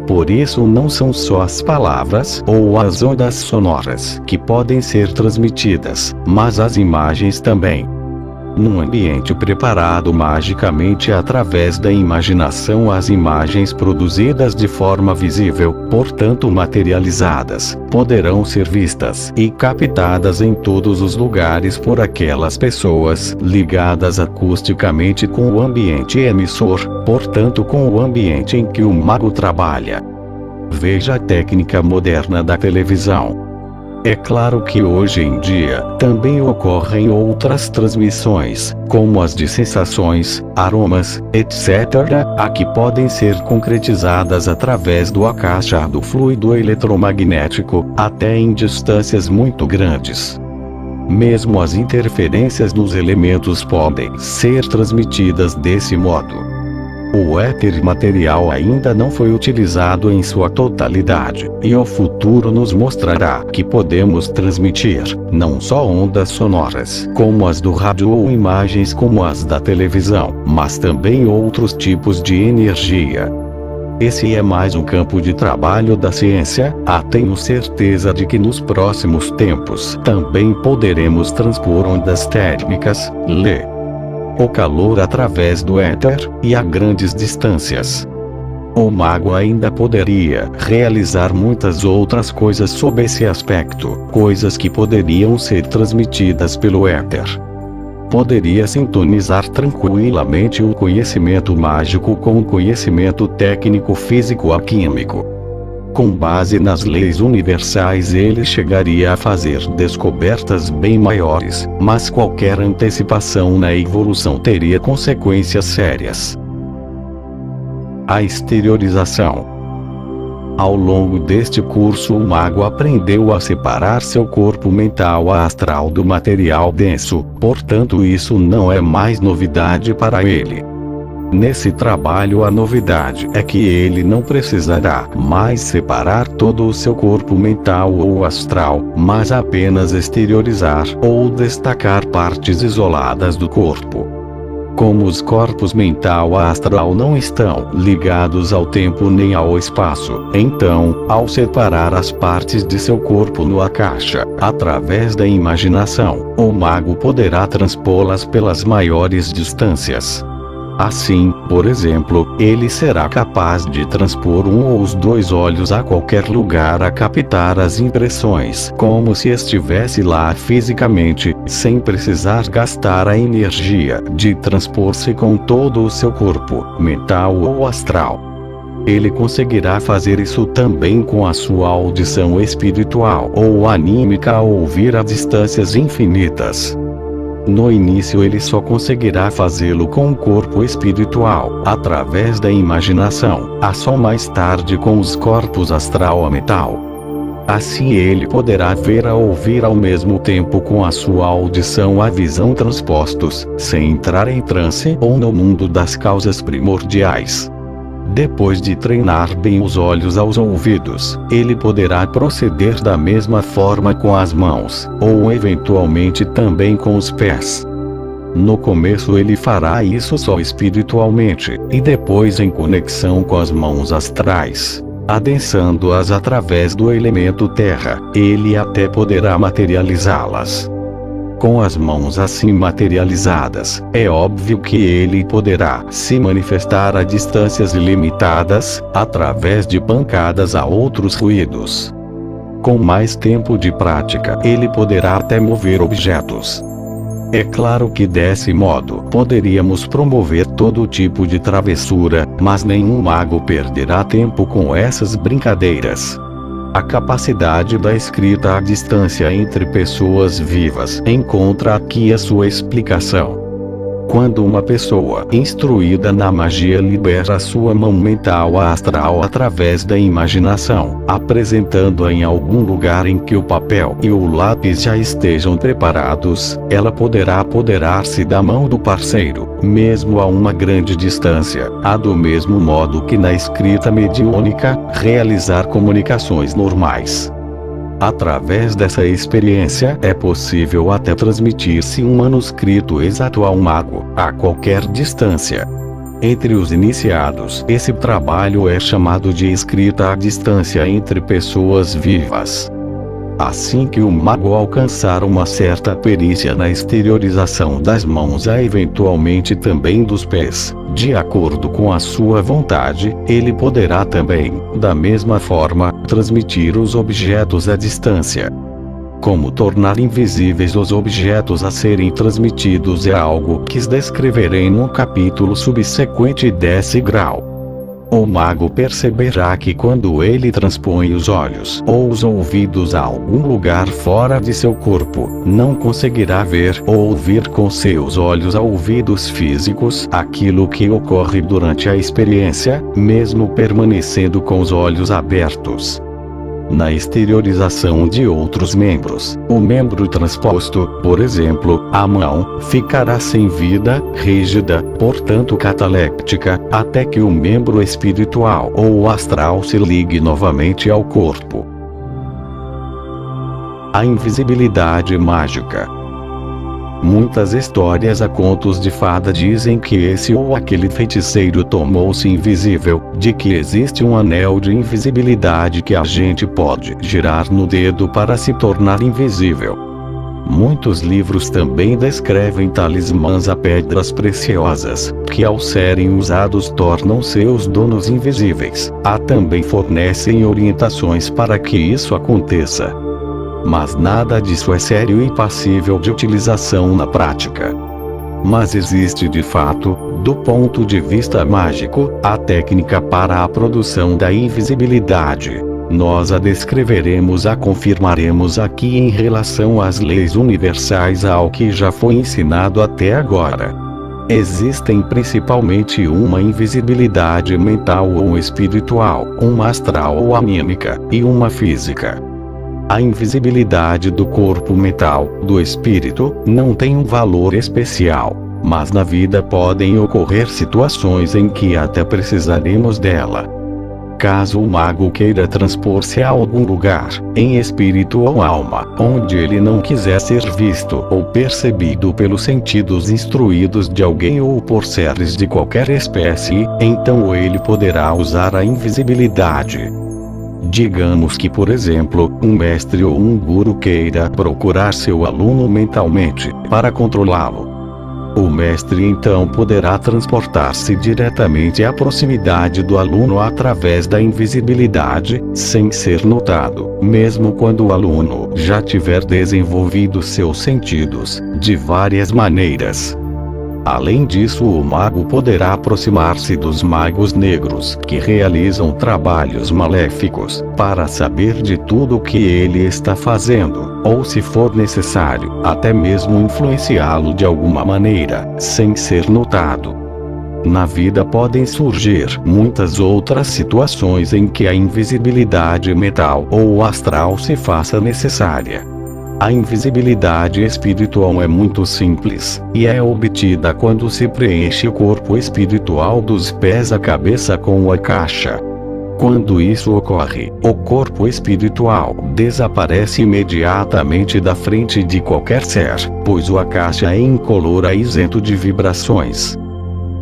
Por isso não são só as palavras ou as ondas sonoras que podem ser transmitidas, mas as imagens também. Num ambiente preparado magicamente através da imaginação, as imagens produzidas de forma visível, portanto materializadas, poderão ser vistas e captadas em todos os lugares por aquelas pessoas ligadas acusticamente com o ambiente emissor, portanto com o ambiente em que o mago trabalha. Veja a técnica moderna da televisão. É claro que hoje em dia, também ocorrem outras transmissões, como as de sensações, aromas, etc., a que podem ser concretizadas através do Akasha do fluido eletromagnético, até em distâncias muito grandes. Mesmo as interferências nos elementos podem ser transmitidas desse modo. O éter material ainda não foi utilizado em sua totalidade, e o futuro nos mostrará que podemos transmitir, não só ondas sonoras, como as do rádio ou imagens como as da televisão, mas também outros tipos de energia. Esse é mais um campo de trabalho da ciência. Tenho certeza de que nos próximos tempos também poderemos transpor ondas térmicas, o calor através do éter, e a grandes distâncias. O mago ainda poderia realizar muitas outras coisas sob esse aspecto, coisas que poderiam ser transmitidas pelo éter. Poderia sintonizar tranquilamente o conhecimento mágico com o conhecimento técnico físico-químico. Com base nas leis universais, ele chegaria a fazer descobertas bem maiores, mas qualquer antecipação na evolução teria consequências sérias. A exteriorização. Ao longo deste curso, o mago aprendeu a separar seu corpo mental astral do material denso, portanto isso não é mais novidade para ele. Nesse trabalho a novidade é que ele não precisará mais separar todo o seu corpo mental ou astral, mas apenas exteriorizar ou destacar partes isoladas do corpo. Como os corpos mental e astral não estão ligados ao tempo nem ao espaço, então, ao separar as partes de seu corpo numa caixa, através da imaginação, o mago poderá transpô-las pelas maiores distâncias. Assim, por exemplo, ele será capaz de transpor um ou os dois olhos a qualquer lugar a captar as impressões, como se estivesse lá fisicamente, sem precisar gastar a energia de transpor-se com todo o seu corpo, mental ou astral. Ele conseguirá fazer isso também com a sua audição espiritual ou anímica ao ouvir a distâncias infinitas. No início ele só conseguirá fazê-lo com o corpo espiritual, através da imaginação, só mais tarde com os corpos astral e mental. Assim ele poderá ver e ouvir ao mesmo tempo com a sua audição e a visão transpostos, sem entrar em transe ou no mundo das causas primordiais. Depois de treinar bem os olhos aos ouvidos, ele poderá proceder da mesma forma com as mãos, ou eventualmente também com os pés. No começo ele fará isso só espiritualmente, e depois em conexão com as mãos astrais, adensando-as através do elemento terra, ele até poderá materializá-las. Com as mãos assim materializadas, é óbvio que ele poderá se manifestar a distâncias ilimitadas, através de pancadas a outros ruídos. Com mais tempo de prática, ele poderá até mover objetos. É claro que desse modo poderíamos promover todo tipo de travessura, mas nenhum mago perderá tempo com essas brincadeiras. A capacidade da escrita à distância entre pessoas vivas encontra aqui a sua explicação. Quando uma pessoa instruída na magia libera sua mão mental astral através da imaginação, apresentando-a em algum lugar em que o papel e o lápis já estejam preparados, ela poderá apoderar-se da mão do parceiro, mesmo a uma grande distância, do mesmo modo que na escrita mediúnica, realizar comunicações normais. Através dessa experiência é possível até transmitir-se um manuscrito exato a um mago, a qualquer distância. Entre os iniciados, esse trabalho é chamado de escrita à distância entre pessoas vivas. Assim que o mago alcançar uma certa perícia na exteriorização das mãos e eventualmente também dos pés, de acordo com a sua vontade, ele poderá também, da mesma forma, transmitir os objetos à distância. Como tornar invisíveis os objetos a serem transmitidos é algo que descreverei no capítulo subsequente desse grau. O mago perceberá que quando ele transpõe os olhos ou os ouvidos a algum lugar fora de seu corpo, não conseguirá ver ou ouvir com seus olhos ou ouvidos físicos aquilo que ocorre durante a experiência, mesmo permanecendo com os olhos abertos. Na exteriorização de outros membros, o membro transposto, por exemplo, a mão, ficará sem vida, rígida, portanto cataléptica, até que o membro espiritual ou astral se ligue novamente ao corpo. A invisibilidade mágica. Muitas histórias a contos de fada dizem que esse ou aquele feiticeiro tornou-se invisível, de que existe um anel de invisibilidade que a gente pode girar no dedo para se tornar invisível. Muitos livros também descrevem talismãs a pedras preciosas, que ao serem usados tornam seus donos invisíveis. Também fornecem orientações para que isso aconteça. Mas nada disso é sério e passível de utilização na prática. Mas existe de fato, do ponto de vista mágico, a técnica para a produção da invisibilidade. Nós a descreveremos e a confirmaremos aqui em relação às leis universais ao que já foi ensinado até agora. Existem principalmente uma invisibilidade mental ou espiritual, uma astral ou anímica, e uma física. A invisibilidade do corpo mental, do espírito, não tem um valor especial. Mas na vida podem ocorrer situações em que até precisaremos dela. Caso o mago queira transpor-se a algum lugar, em espírito ou alma, onde ele não quiser ser visto ou percebido pelos sentidos instruídos de alguém ou por seres de qualquer espécie, então ele poderá usar a invisibilidade. Digamos que, por exemplo, um mestre ou um guru queira procurar seu aluno mentalmente, para controlá-lo. O mestre então poderá transportar-se diretamente à proximidade do aluno através da invisibilidade, sem ser notado, mesmo quando o aluno já tiver desenvolvido seus sentidos, de várias maneiras. Além disso, o mago poderá aproximar-se dos magos negros, que realizam trabalhos maléficos, para saber de tudo o que ele está fazendo, ou se for necessário, até mesmo influenciá-lo de alguma maneira, sem ser notado. Na vida podem surgir muitas outras situações em que a invisibilidade mental ou astral se faça necessária. A invisibilidade espiritual é muito simples, e é obtida quando se preenche o corpo espiritual dos pés à cabeça com a caixa. Quando isso ocorre, o corpo espiritual desaparece imediatamente da frente de qualquer ser, pois o akasha é incolor e isento de vibrações.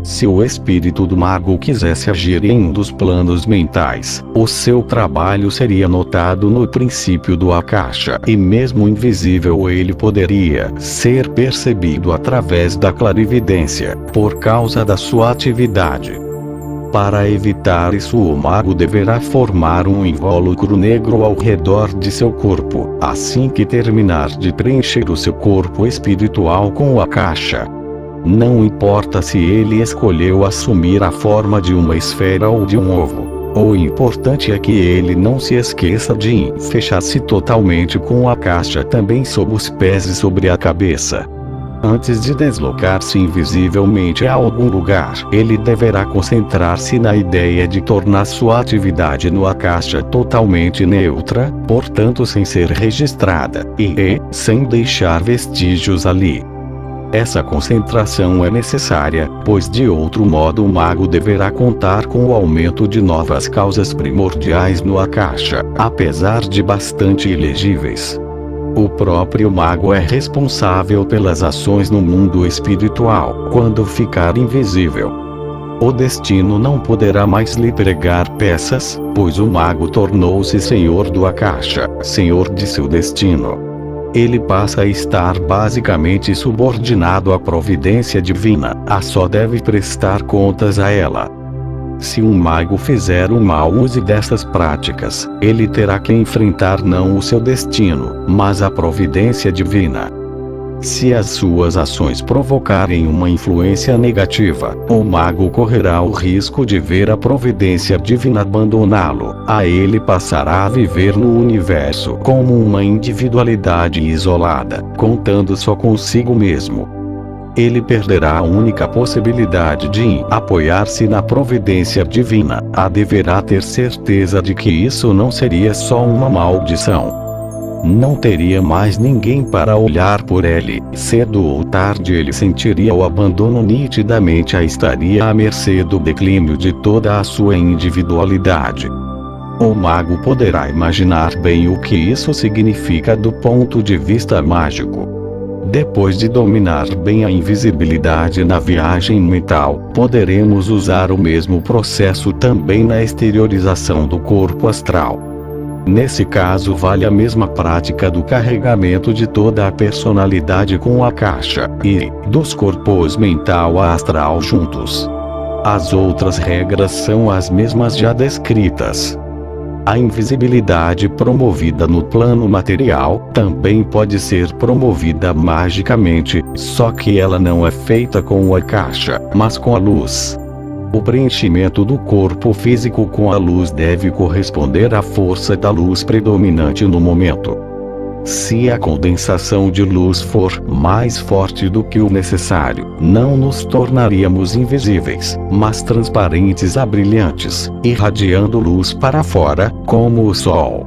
Se o espírito do mago quisesse agir em um dos planos mentais, o seu trabalho seria notado no princípio do akasha, e mesmo invisível ele poderia ser percebido através da clarividência, por causa da sua atividade. Para evitar isso, o mago deverá formar um invólucro negro ao redor de seu corpo, assim que terminar de preencher o seu corpo espiritual com o akasha. Não importa se ele escolheu assumir a forma de uma esfera ou de um ovo. O importante é que ele não se esqueça de fechar-se totalmente com a caixa também sob os pés e sobre a cabeça. Antes de deslocar-se invisivelmente a algum lugar, ele deverá concentrar-se na ideia de tornar sua atividade no akasha totalmente neutra, portanto sem ser registrada, e sem deixar vestígios ali. Essa concentração é necessária, pois de outro modo o mago deverá contar com o aumento de novas causas primordiais no akasha, apesar de bastante ilegíveis. O próprio mago é responsável pelas ações no mundo espiritual, quando ficar invisível. O destino não poderá mais lhe pregar peças, pois o mago tornou-se senhor do akasha, senhor de seu destino. Ele passa a estar basicamente subordinado à providência divina, só deve prestar contas a ela. Se um mago fizer um mau uso dessas práticas, ele terá que enfrentar não o seu destino, mas a providência divina. Se as suas ações provocarem uma influência negativa, o mago correrá o risco de ver a providência divina abandoná-lo. Ele passará a viver no universo como uma individualidade isolada, contando só consigo mesmo. Ele perderá a única possibilidade de apoiar-se na providência divina. Deverá ter certeza de que isso não seria só uma maldição. Não teria mais ninguém para olhar por ele. Cedo ou tarde ele sentiria o abandono nitidamente. Estaria à mercê do declínio de toda a sua individualidade. O mago poderá imaginar bem o que isso significa do ponto de vista mágico. Depois de dominar bem a invisibilidade na viagem mental, poderemos usar o mesmo processo também na exteriorização do corpo astral. Nesse caso vale a mesma prática do carregamento de toda a personalidade com a caixa, e dos corpos mental a astral juntos. As outras regras são as mesmas já descritas. A invisibilidade promovida no plano material também pode ser promovida magicamente, só que ela não é feita com a caixa, mas com a luz. O preenchimento do corpo físico com a luz deve corresponder à força da luz predominante no momento. Se a condensação de luz for mais forte do que o necessário, não nos tornaríamos invisíveis, mas transparentes a brilhantes, irradiando luz para fora, como o sol.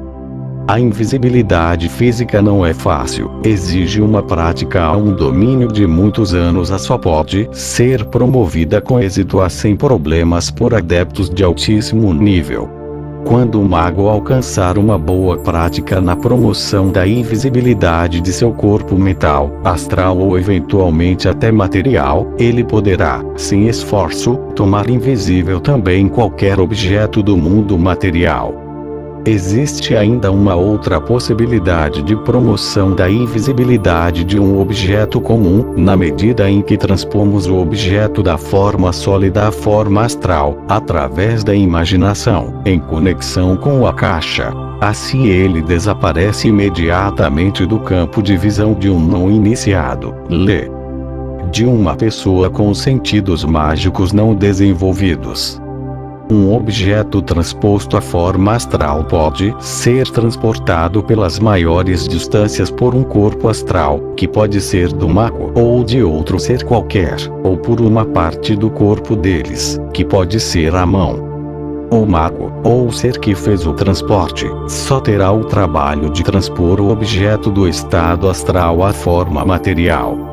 A invisibilidade física não é fácil, exige uma prática a um domínio de muitos anos. A só pode ser promovida com êxito a sem problemas por adeptos de altíssimo nível. Quando o mago alcançar uma boa prática na promoção da invisibilidade de seu corpo mental, astral ou eventualmente até material, ele poderá, sem esforço, tornar invisível também qualquer objeto do mundo material. Existe ainda uma outra possibilidade de promoção da invisibilidade de um objeto comum, na medida em que transpomos o objeto da forma sólida à forma astral, através da imaginação, em conexão com a caixa. Assim ele desaparece imediatamente do campo de visão de um não iniciado, de uma pessoa com sentidos mágicos não desenvolvidos. Um objeto transposto à forma astral pode ser transportado pelas maiores distâncias por um corpo astral, que pode ser do mago ou de outro ser qualquer, ou por uma parte do corpo deles, que pode ser a mão. O mago, ou o ser que fez o transporte, só terá o trabalho de transpor o objeto do estado astral à forma material.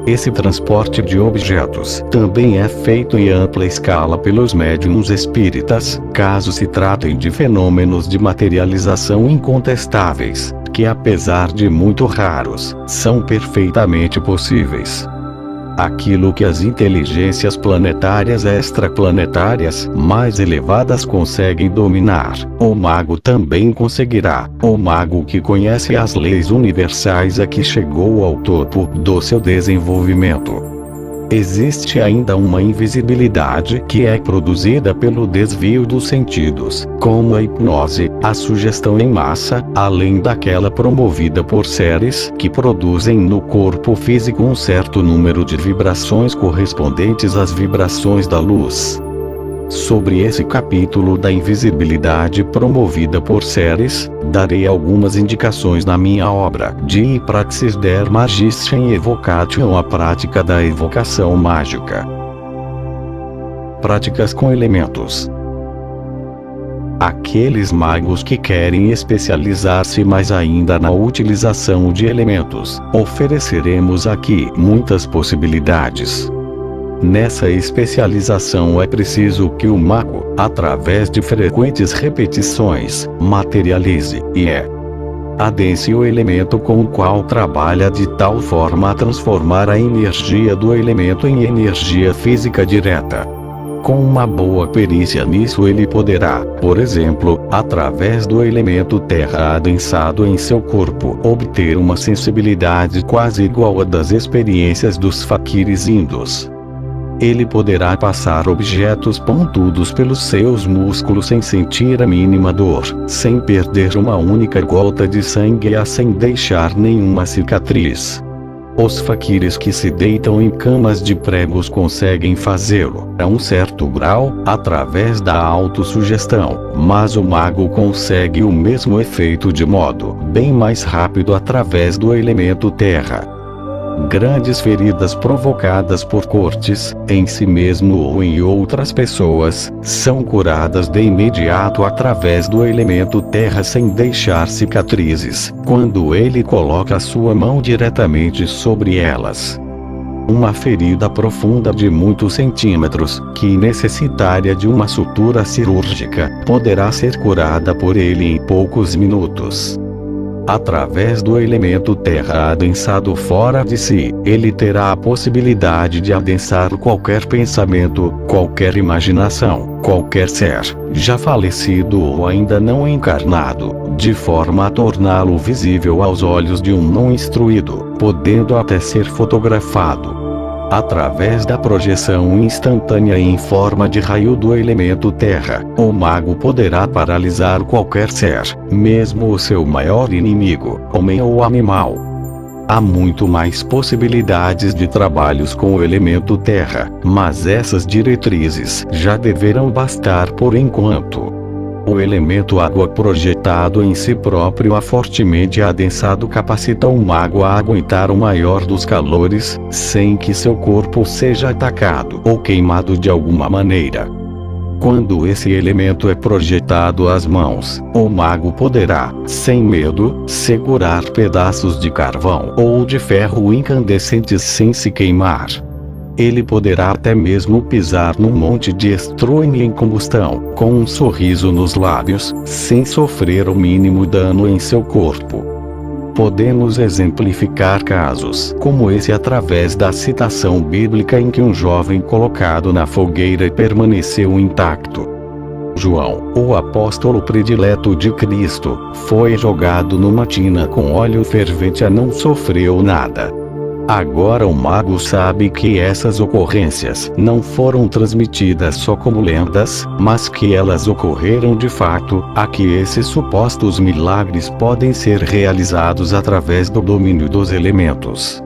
Esse transporte de objetos também é feito em ampla escala pelos médiuns espíritas, caso se tratem de fenômenos de materialização incontestáveis, que apesar de muito raros, são perfeitamente possíveis. Aquilo que as inteligências planetárias extraplanetárias mais elevadas conseguem dominar, o mago também conseguirá. O mago que conhece as leis universais é que chegou ao topo do seu desenvolvimento. Existe ainda uma invisibilidade que é produzida pelo desvio dos sentidos, como a hipnose, a sugestão em massa, além daquela promovida por seres que produzem no corpo físico um certo número de vibrações correspondentes às vibrações da luz. Sobre esse capítulo da invisibilidade promovida por seres, darei algumas indicações na minha obra de Praxis der Magician Evocatio, a prática da evocação mágica. Práticas com elementos. Aqueles magos que querem especializar-se mais ainda na utilização de elementos, ofereceremos aqui muitas possibilidades. Nessa especialização é preciso que o mago, através de frequentes repetições, materialize e adense o elemento com o qual trabalha de tal forma a transformar a energia do elemento em energia física direta. Com uma boa perícia nisso ele poderá, por exemplo, através do elemento terra adensado em seu corpo, obter uma sensibilidade quase igual à das experiências dos faquires índios. Ele poderá passar objetos pontudos pelos seus músculos sem sentir a mínima dor, sem perder uma única gota de sangue e sem deixar nenhuma cicatriz. Os faquires que se deitam em camas de pregos conseguem fazê-lo, a um certo grau, através da autossugestão, mas o mago consegue o mesmo efeito de modo bem mais rápido através do elemento terra. Grandes feridas provocadas por cortes, em si mesmo ou em outras pessoas, são curadas de imediato através do elemento terra sem deixar cicatrizes, quando ele coloca sua mão diretamente sobre elas. Uma ferida profunda de muitos centímetros, que necessitaria de uma sutura cirúrgica, poderá ser curada por ele em poucos minutos. Através do elemento terra adensado fora de si, ele terá a possibilidade de adensar qualquer pensamento, qualquer imaginação, qualquer ser, já falecido ou ainda não encarnado, de forma a torná-lo visível aos olhos de um não instruído, podendo até ser fotografado. Através da projeção instantânea em forma de raio do elemento terra, o mago poderá paralisar qualquer ser, mesmo o seu maior inimigo, homem ou animal. Há muito mais possibilidades de trabalhos com o elemento terra, mas essas diretrizes já deverão bastar por enquanto. O elemento água projetado em si próprio a fortemente adensado capacita o mago a aguentar o maior dos calores, sem que seu corpo seja atacado ou queimado de alguma maneira. Quando esse elemento é projetado às mãos, o mago poderá, sem medo, segurar pedaços de carvão ou de ferro incandescentes sem se queimar. Ele poderá até mesmo pisar num monte de estrume em combustão, com um sorriso nos lábios, sem sofrer o mínimo dano em seu corpo. Podemos exemplificar casos como esse através da citação bíblica em que um jovem colocado na fogueira permaneceu intacto. João, o apóstolo predileto de Cristo, foi jogado numa tina com óleo fervente e não sofreu nada. Agora o mago sabe que essas ocorrências não foram transmitidas só como lendas, mas que elas ocorreram de fato, a que esses supostos milagres podem ser realizados através do domínio dos elementos.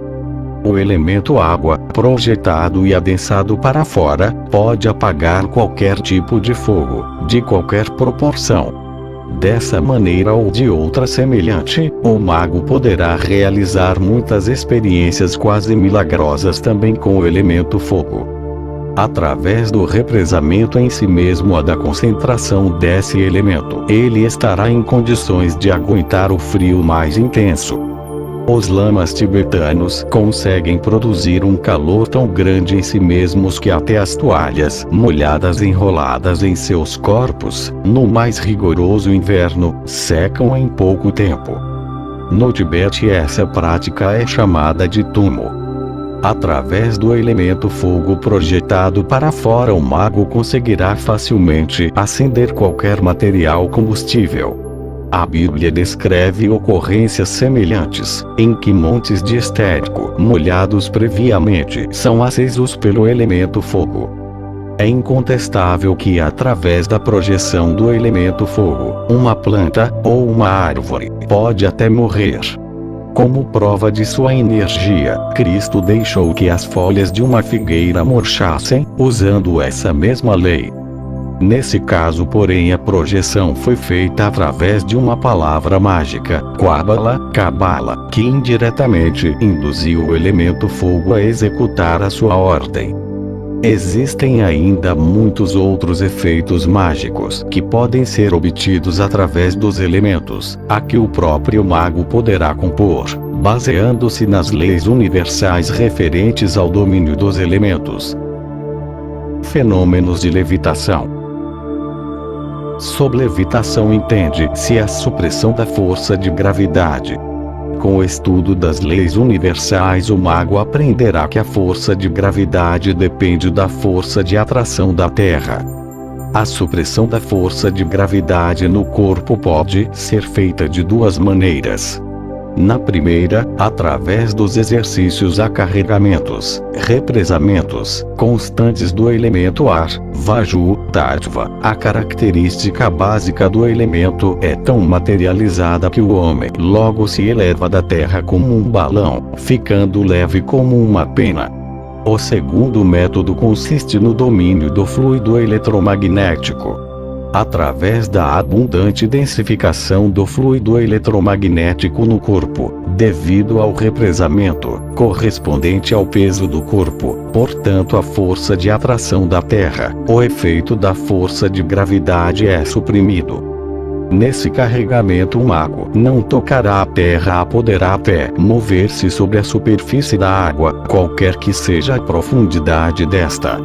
O elemento água, projetado e adensado para fora, pode apagar qualquer tipo de fogo, de qualquer proporção. Dessa maneira ou de outra semelhante, o mago poderá realizar muitas experiências quase milagrosas também com o elemento fogo. Através do represamento em si mesmo ou da concentração desse elemento, ele estará em condições de aguentar o frio mais intenso. Os lamas tibetanos conseguem produzir um calor tão grande em si mesmos que até as toalhas molhadas enroladas em seus corpos, no mais rigoroso inverno, secam em pouco tempo. No Tibete essa prática é chamada de tumo. Através do elemento fogo projetado para fora o mago conseguirá facilmente acender qualquer material combustível. A Bíblia descreve ocorrências semelhantes, em que montes de esterco, molhados previamente, são acesos pelo elemento fogo. É incontestável que através da projeção do elemento fogo, uma planta, ou uma árvore, pode até morrer. Como prova de sua energia, Cristo deixou que as folhas de uma figueira murchassem, usando essa mesma lei. Nesse caso, porém, a projeção foi feita através de uma palavra mágica, Cabala, que indiretamente induziu o elemento fogo a executar a sua ordem. Existem ainda muitos outros efeitos mágicos que podem ser obtidos através dos elementos, a que o próprio mago poderá compor, baseando-se nas leis universais referentes ao domínio dos elementos. Fenômenos de levitação. Sob levitação entende-se a supressão da força de gravidade. Com o estudo das leis universais o mago aprenderá que a força de gravidade depende da força de atração da Terra. A supressão da força de gravidade no corpo pode ser feita de duas maneiras. Na primeira, através dos exercícios a carregamentos, represamentos, constantes do elemento ar, Vaju, Tattva. A característica básica do elemento é tão materializada que o homem logo se eleva da terra como um balão, ficando leve como uma pena. O segundo método consiste no domínio do fluido eletromagnético. Através da abundante densificação do fluido eletromagnético no corpo, devido ao represamento, correspondente ao peso do corpo, portanto à força de atração da Terra, o efeito da força de gravidade é suprimido. Nesse carregamento o mago não tocará a terra a poderá a pé mover-se sobre a superfície da água, qualquer que seja a profundidade desta.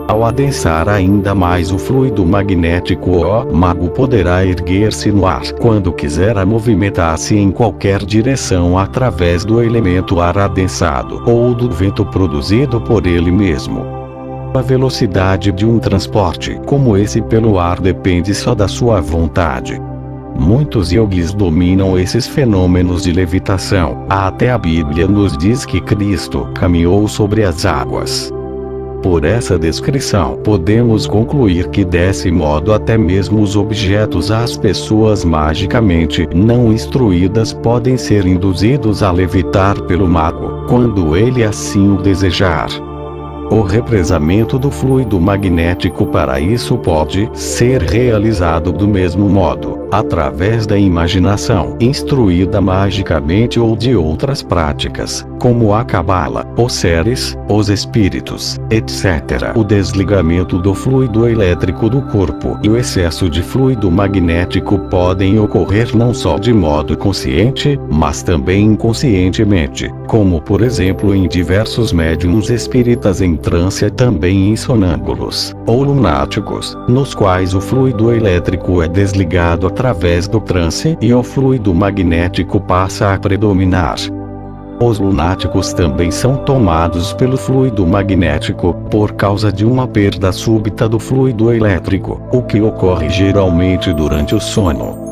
Ao adensar ainda mais o fluido magnético, o mago poderá erguer-se no ar quando quiser a movimentar-se em qualquer direção através do elemento ar adensado ou do vento produzido por ele mesmo. A velocidade de um transporte como esse pelo ar depende só da sua vontade. Muitos yogis dominam esses fenômenos de levitação, até a Bíblia nos diz que Cristo caminhou sobre as águas. Por essa descrição, podemos concluir que desse modo até mesmo os objetos às pessoas magicamente não instruídas podem ser induzidos a levitar pelo mago, quando ele assim o desejar. O represamento do fluido magnético para isso pode ser realizado do mesmo modo. através da imaginação instruída magicamente ou de outras práticas, como a cabala, os seres, os espíritos, etc. O desligamento do fluido elétrico do corpo e o excesso de fluido magnético podem ocorrer não só de modo consciente, mas também inconscientemente, como por exemplo em diversos médiuns espíritas em transe, também em sonâmbulos, ou lunáticos, nos quais o fluido elétrico é desligado através do transe e o fluido magnético passa a predominar. Os lunáticos também são tomados pelo fluido magnético, por causa de uma perda súbita do fluido elétrico, o que ocorre geralmente durante o sono.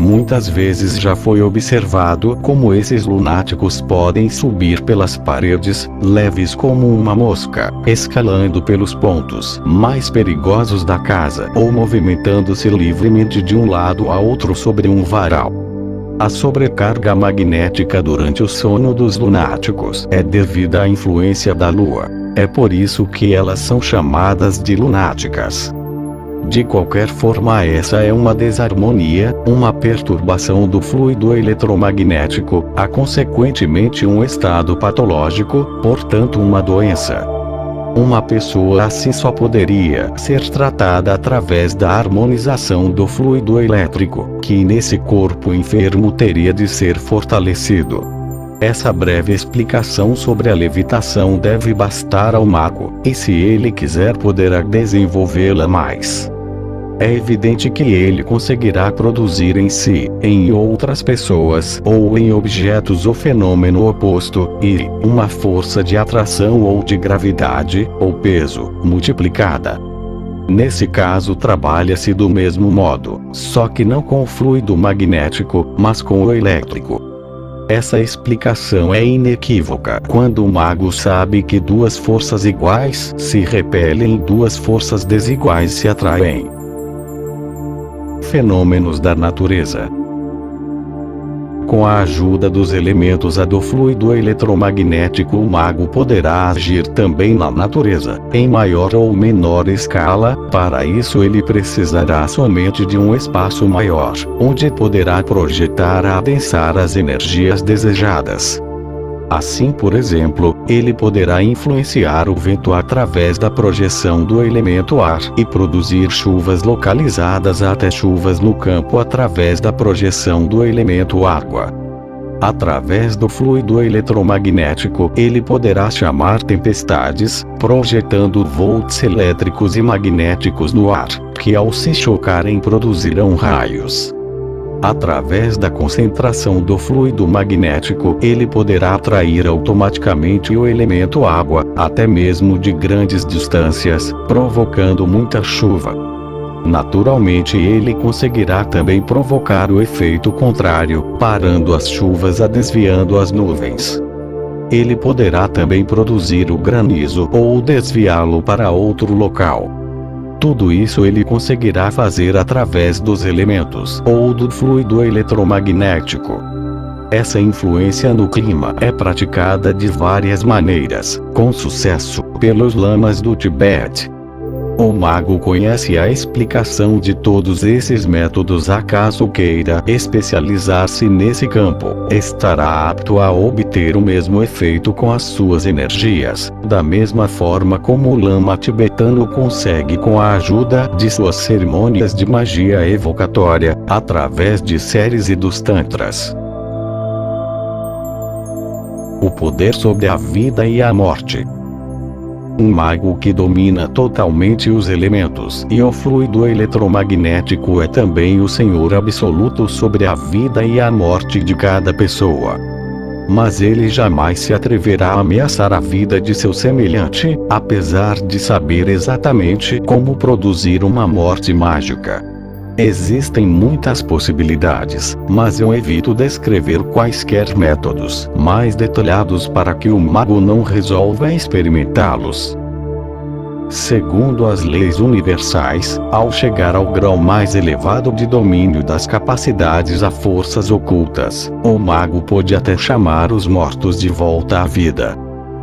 Muitas vezes já foi observado como esses lunáticos podem subir pelas paredes, leves como uma mosca, escalando pelos pontos mais perigosos da casa ou movimentando-se livremente de um lado a outro sobre um varal. A sobrecarga magnética durante o sono dos lunáticos é devida à influência da lua. É por isso que elas são chamadas de lunáticas. De qualquer forma, essa é uma desarmonia, uma perturbação do fluido eletromagnético, consequentemente um estado patológico, portanto uma doença. Uma pessoa assim só poderia ser tratada através da harmonização do fluido elétrico, que nesse corpo enfermo teria de ser fortalecido. Essa breve explicação sobre a levitação deve bastar ao mago, e se ele quiser poderá desenvolvê-la mais. É evidente que ele conseguirá produzir em si, em outras pessoas ou em objetos o fenômeno oposto, e uma força de atração ou de gravidade, ou peso, multiplicada. Nesse caso trabalha-se do mesmo modo, só que não com o fluido magnético, mas com o elétrico. Essa explicação é inequívoca quando o mago sabe que duas forças iguais se repelem e duas forças desiguais se atraem. Fenômenos da natureza. Com a ajuda dos elementos do fluido eletromagnético, o mago poderá agir também na natureza, em maior ou menor escala. Para isso ele precisará somente de um espaço maior, onde poderá projetar e adensar as energias desejadas. Assim, por exemplo, ele poderá influenciar o vento através da projeção do elemento ar e produzir chuvas localizadas até chuvas no campo através da projeção do elemento água. Através do fluido eletromagnético, ele poderá chamar tempestades, projetando volts elétricos e magnéticos no ar, que ao se chocarem produzirão raios. Através da concentração do fluido magnético, ele poderá atrair automaticamente o elemento água, até mesmo de grandes distâncias, provocando muita chuva. Naturalmente, ele conseguirá também provocar o efeito contrário, parando as chuvas e desviando as nuvens. Ele poderá também produzir o granizo ou desviá-lo para outro local. Tudo isso ele conseguirá fazer através dos elementos ou do fluido eletromagnético. Essa influência no clima é praticada de várias maneiras, com sucesso, pelos lamas do Tibete. O mago conhece a explicação de todos esses métodos. Caso queira especializar-se nesse campo, estará apto a obter o mesmo efeito com as suas energias, da mesma forma como o lama tibetano consegue com a ajuda de suas cerimônias de magia evocatória, através de séries e dos tantras. O poder sobre a vida e a morte. Um mago que domina totalmente os elementos e o fluido eletromagnético é também o senhor absoluto sobre a vida e a morte de cada pessoa. Mas ele jamais se atreverá a ameaçar a vida de seu semelhante, apesar de saber exatamente como produzir uma morte mágica. Existem muitas possibilidades, mas eu evito descrever quaisquer métodos mais detalhados para que o mago não resolva experimentá-los. Segundo as leis universais, ao chegar ao grau mais elevado de domínio das capacidades a forças ocultas, o mago pode até chamar os mortos de volta à vida.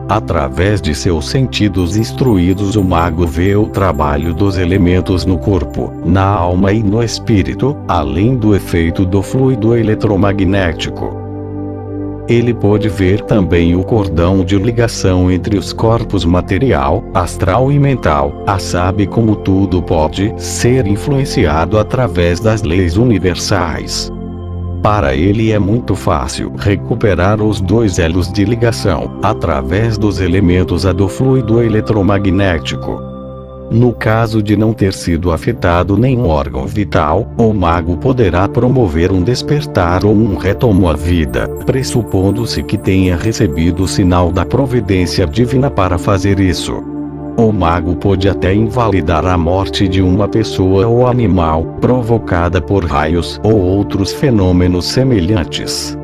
Através de seus sentidos instruídos, o mago vê o trabalho dos elementos no corpo, na alma e no espírito, além do efeito do fluido eletromagnético. Ele pôde ver também o cordão de ligação entre os corpos material, astral e mental, sabe como tudo pode ser influenciado através das leis universais. Para ele é muito fácil recuperar os dois elos de ligação, através dos elementos do fluido eletromagnético. No caso de não ter sido afetado nenhum órgão vital, o mago poderá promover um despertar ou um retomo à vida, pressupondo-se que tenha recebido o sinal da providência divina para fazer isso. O mago pode até invalidar a morte de uma pessoa ou animal, provocada por raios ou outros fenômenos semelhantes.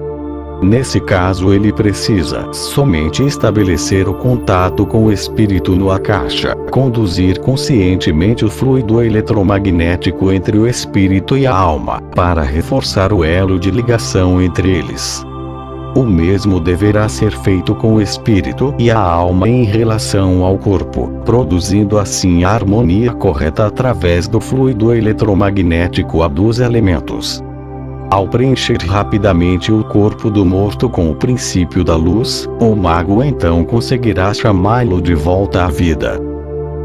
Nesse caso, ele precisa somente estabelecer o contato com o espírito no akasha, conduzir conscientemente o fluido eletromagnético entre o espírito e a alma, para reforçar o elo de ligação entre eles. O mesmo deverá ser feito com o espírito e a alma em relação ao corpo, produzindo assim a harmonia correta através do fluido eletromagnético dos elementos. Ao preencher rapidamente o corpo do morto com o princípio da luz, o mago então conseguirá chamá-lo de volta à vida.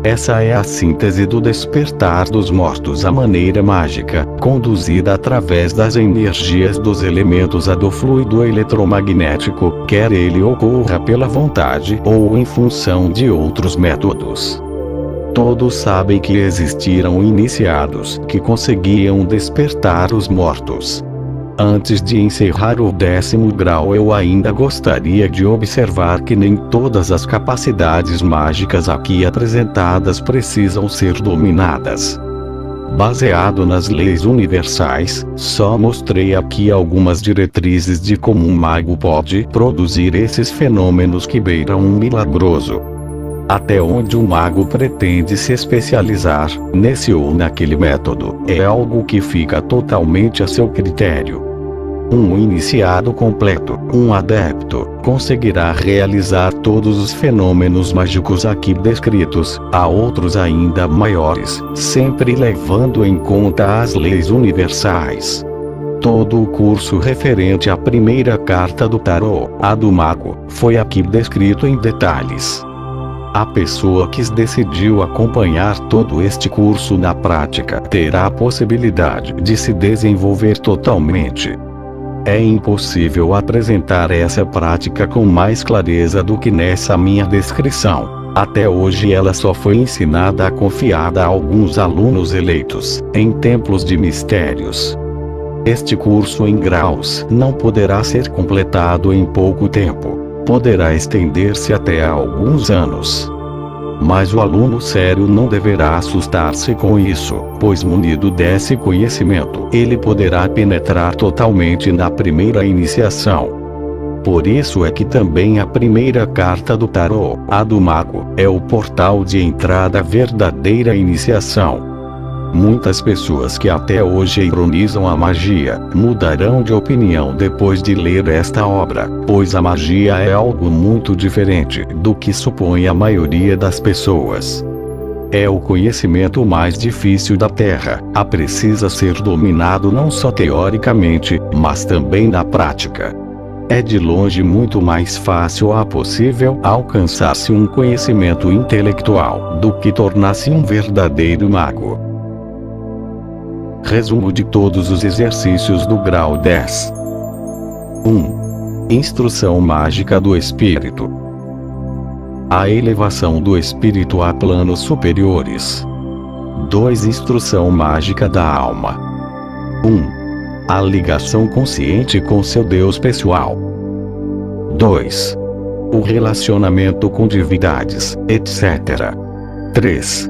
Essa é a síntese do despertar dos mortos à maneira mágica, conduzida através das energias dos elementos do fluido eletromagnético, quer ele ocorra pela vontade ou em função de outros métodos. Todos sabem que existiram iniciados que conseguiam despertar os mortos. Antes de encerrar o 10º grau, eu ainda gostaria de observar que nem todas as capacidades mágicas aqui apresentadas precisam ser dominadas. Baseado nas leis universais, só mostrei aqui algumas diretrizes de como um mago pode produzir esses fenômenos que beiram um milagroso. Até onde um mago pretende se especializar, nesse ou naquele método, é algo que fica totalmente a seu critério. Um iniciado completo, um adepto, conseguirá realizar todos os fenômenos mágicos aqui descritos, há outros ainda maiores, sempre levando em conta as leis universais. Todo o curso referente à primeira carta do tarô, a do mago, foi aqui descrito em detalhes. A pessoa que decidiu acompanhar todo este curso na prática terá a possibilidade de se desenvolver totalmente. É impossível apresentar essa prática com mais clareza do que nessa minha descrição. Até hoje ela só foi ensinada confiada a alguns alunos eleitos, em templos de mistérios. Este curso em graus não poderá ser completado em pouco tempo. Poderá estender-se até a alguns anos. Mas o aluno sério não deverá assustar-se com isso, pois munido desse conhecimento, ele poderá penetrar totalmente na primeira iniciação. Por isso é que também a primeira carta do tarô, a do mago, é o portal de entrada à verdadeira iniciação. Muitas pessoas que até hoje ironizam a magia, mudarão de opinião depois de ler esta obra, pois a magia é algo muito diferente do que supõe a maioria das pessoas. É o conhecimento mais difícil da Terra, precisa ser dominado não só teoricamente, mas também na prática. É de longe muito mais fácil possível alcançar-se um conhecimento intelectual do que tornar-se um verdadeiro mago. Resumo de todos os exercícios do grau 10. 1. Instrução mágica do espírito. A elevação do espírito a planos superiores. 2. Instrução mágica da alma. 1. A ligação consciente com seu Deus pessoal. 2. O relacionamento com divindades, etc. 3.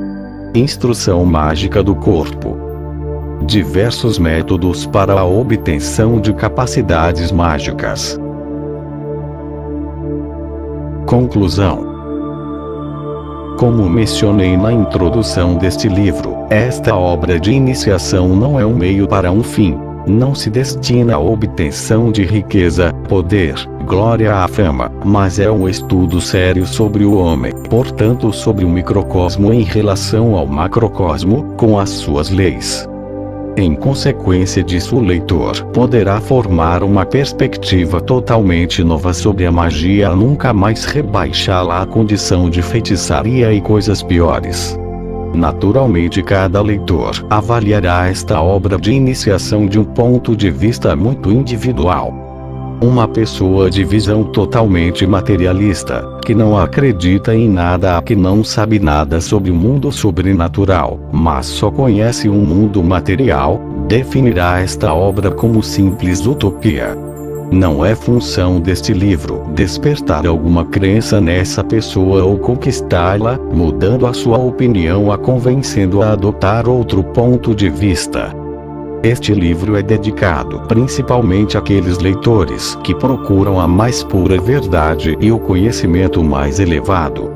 Instrução mágica do corpo. Diversos métodos para a obtenção de capacidades mágicas. Conclusão. Como mencionei na introdução deste livro, esta obra de iniciação não é um meio para um fim. Não se destina à obtenção de riqueza, poder, glória à fama, mas é um estudo sério sobre o homem, portanto sobre o microcosmo em relação ao macrocosmo, com as suas leis. Em consequência disso, o leitor poderá formar uma perspectiva totalmente nova sobre a magia, a nunca mais rebaixá-la à condição de feitiçaria e coisas piores. Naturalmente, cada leitor avaliará esta obra de iniciação de um ponto de vista muito individual. Uma pessoa de visão totalmente materialista, que não acredita em nada, que não sabe nada sobre o mundo sobrenatural, mas só conhece um mundo material, definirá esta obra como simples utopia. Não é função deste livro despertar alguma crença nessa pessoa ou conquistá-la, mudando a sua opinião, a convencendo-a a adotar outro ponto de vista. Este livro é dedicado principalmente àqueles leitores que procuram a mais pura verdade e o conhecimento mais elevado.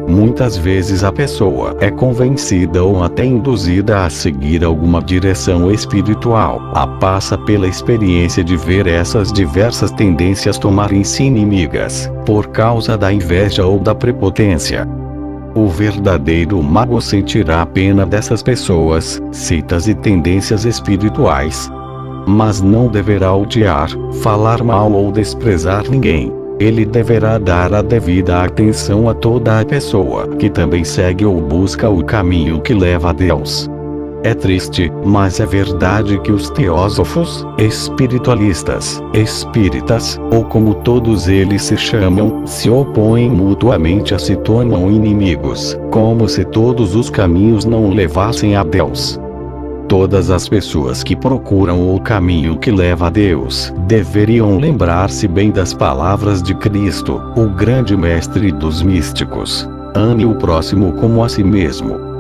Muitas vezes a pessoa é convencida ou até induzida a seguir alguma direção espiritual, passa pela experiência de ver essas diversas tendências tomarem-se inimigas, por causa da inveja ou da prepotência. O verdadeiro mago sentirá pena dessas pessoas, seitas e tendências espirituais. Mas não deverá odiar, falar mal ou desprezar ninguém. Ele deverá dar a devida atenção a toda a pessoa que também segue ou busca o caminho que leva a Deus. É triste, mas é verdade que os teósofos, espiritualistas, espíritas, ou como todos eles se chamam, se opõem mutuamente, se tornam inimigos, como se todos os caminhos não levassem a Deus. Todas as pessoas que procuram o caminho que leva a Deus deveriam lembrar-se bem das palavras de Cristo, o grande mestre dos místicos: ame o próximo como a si mesmo.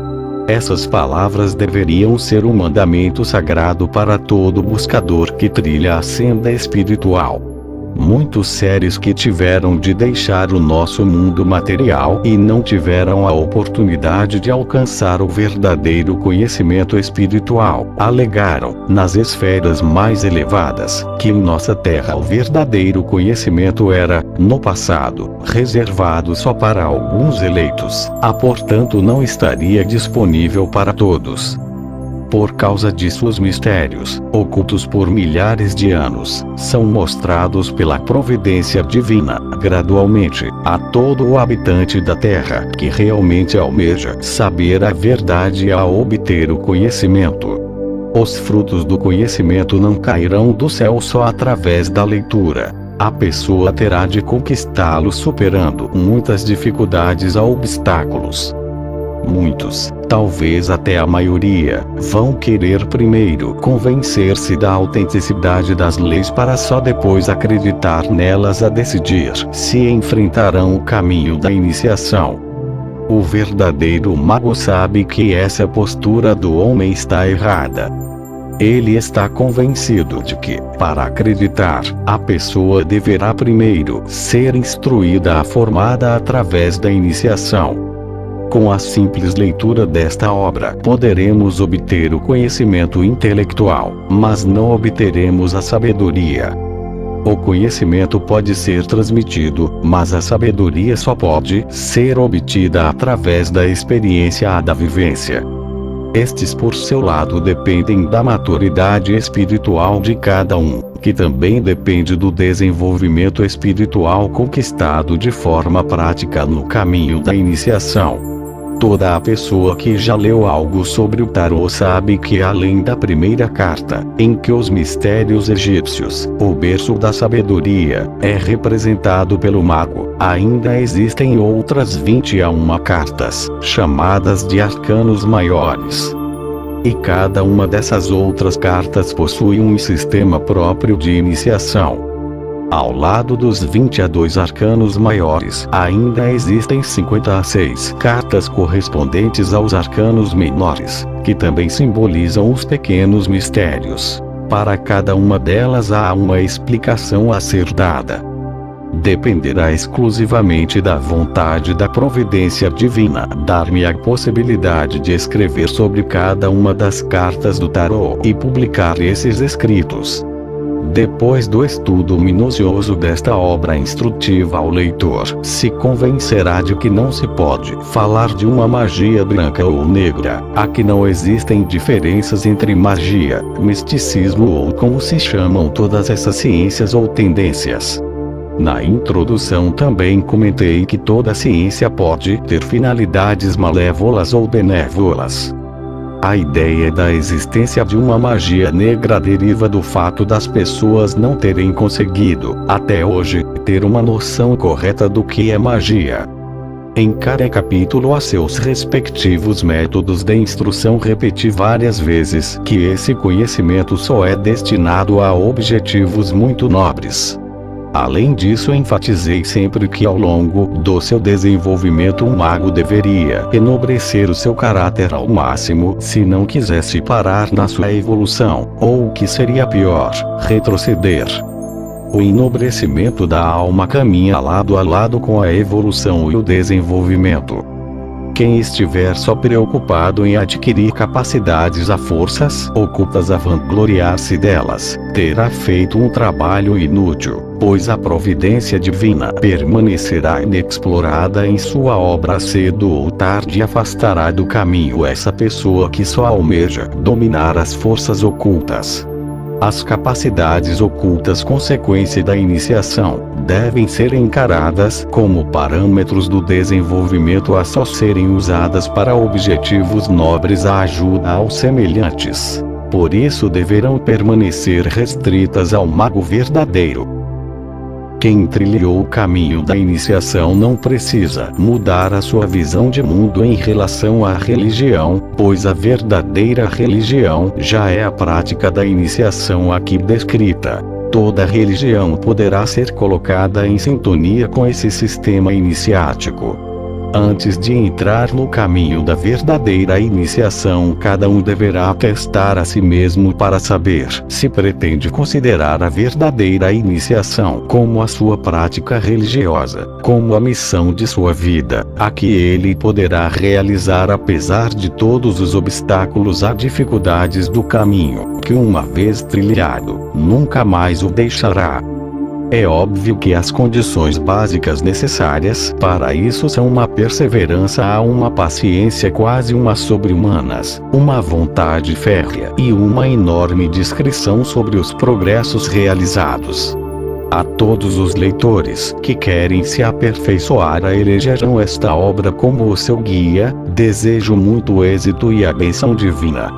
Essas palavras deveriam ser um mandamento sagrado para todo buscador que trilha a senda espiritual. Muitos seres que tiveram de deixar o nosso mundo material e não tiveram a oportunidade de alcançar o verdadeiro conhecimento espiritual, alegaram, nas esferas mais elevadas, que em nossa terra o verdadeiro conhecimento era, no passado, reservado só para alguns eleitos, portanto não estaria disponível para todos. Por causa disso, os mistérios, ocultos por milhares de anos, são mostrados pela providência divina, gradualmente, a todo o habitante da Terra que realmente almeja saber a verdade e a obter o conhecimento. Os frutos do conhecimento não cairão do céu só através da leitura. A pessoa terá de conquistá-lo superando muitas dificuldades ou obstáculos. Muitos, talvez até a maioria, vão querer primeiro convencer-se da autenticidade das leis para só depois acreditar nelas, a decidir se enfrentarão o caminho da iniciação. O verdadeiro mago sabe que essa postura do homem está errada. Ele está convencido de que, para acreditar, a pessoa deverá primeiro ser instruída, formada através da iniciação. Com a simples leitura desta obra, poderemos obter o conhecimento intelectual, mas não obteremos a sabedoria. O conhecimento pode ser transmitido, mas a sabedoria só pode ser obtida através da experiência da vivência. Estes, por seu lado, dependem da maturidade espiritual de cada um, que também depende do desenvolvimento espiritual conquistado de forma prática no caminho da iniciação. Toda a pessoa que já leu algo sobre o tarô sabe que, além da primeira carta, em que os mistérios egípcios, o berço da sabedoria, é representado pelo mago, ainda existem outras 21 cartas, chamadas de arcanos maiores. E cada uma dessas outras cartas possui um sistema próprio de iniciação. Ao lado dos 22 arcanos maiores, ainda existem 56 cartas correspondentes aos arcanos menores, que também simbolizam os pequenos mistérios. Para cada uma delas há uma explicação a ser dada. Dependerá exclusivamente da vontade da providência divina dar-me a possibilidade de escrever sobre cada uma das cartas do tarô e publicar esses escritos. Depois do estudo minucioso desta obra instrutiva, o leitor se convencerá de que não se pode falar de uma magia branca ou negra. Aqui não existem diferenças entre magia, misticismo ou como se chamam todas essas ciências ou tendências. Na introdução também comentei que toda ciência pode ter finalidades malévolas ou benévolas. A ideia da existência de uma magia negra deriva do fato das pessoas não terem conseguido, até hoje, ter uma noção correta do que é magia. Em cada capítulo há seus respectivos métodos de instrução, repeti várias vezes que esse conhecimento só é destinado a objetivos muito nobres. Além disso, enfatizei sempre que ao longo do seu desenvolvimento um mago deveria enobrecer o seu caráter ao máximo se não quisesse parar na sua evolução, ou o que seria pior, retroceder. O enobrecimento da alma caminha lado a lado com a evolução e o desenvolvimento. Quem estiver só preocupado em adquirir capacidades a forças ocultas a vangloriar-se delas, terá feito um trabalho inútil, pois a providência divina permanecerá inexplorada em sua obra. Cedo ou tarde afastará do caminho essa pessoa que só almeja dominar as forças ocultas. As capacidades ocultas, consequência da iniciação, devem ser encaradas como parâmetros do desenvolvimento a só serem usadas para objetivos nobres, a ajuda aos semelhantes. Por isso deverão permanecer restritas ao mago verdadeiro. Quem trilhou o caminho da iniciação não precisa mudar a sua visão de mundo em relação à religião, pois a verdadeira religião já é a prática da iniciação aqui descrita. Toda religião poderá ser colocada em sintonia com esse sistema iniciático. Antes de entrar no caminho da verdadeira iniciação, cada um deverá testar a si mesmo para saber se pretende considerar a verdadeira iniciação como a sua prática religiosa, como a missão de sua vida, a que ele poderá realizar apesar de todos os obstáculos e dificuldades do caminho, que uma vez trilhado, nunca mais o deixará. É óbvio que as condições básicas necessárias para isso são uma perseverança, uma paciência quase uma sobre-humanas, uma vontade férrea e uma enorme discrição sobre os progressos realizados. A todos os leitores que querem se aperfeiçoar elegerão esta obra como o seu guia. Desejo muito êxito e a bênção divina.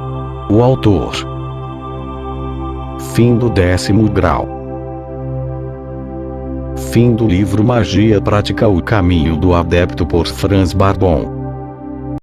O autor. Fim do 10º grau. Fim do livro Magia Prática, o Caminho do Adepto, por Franz Barbon.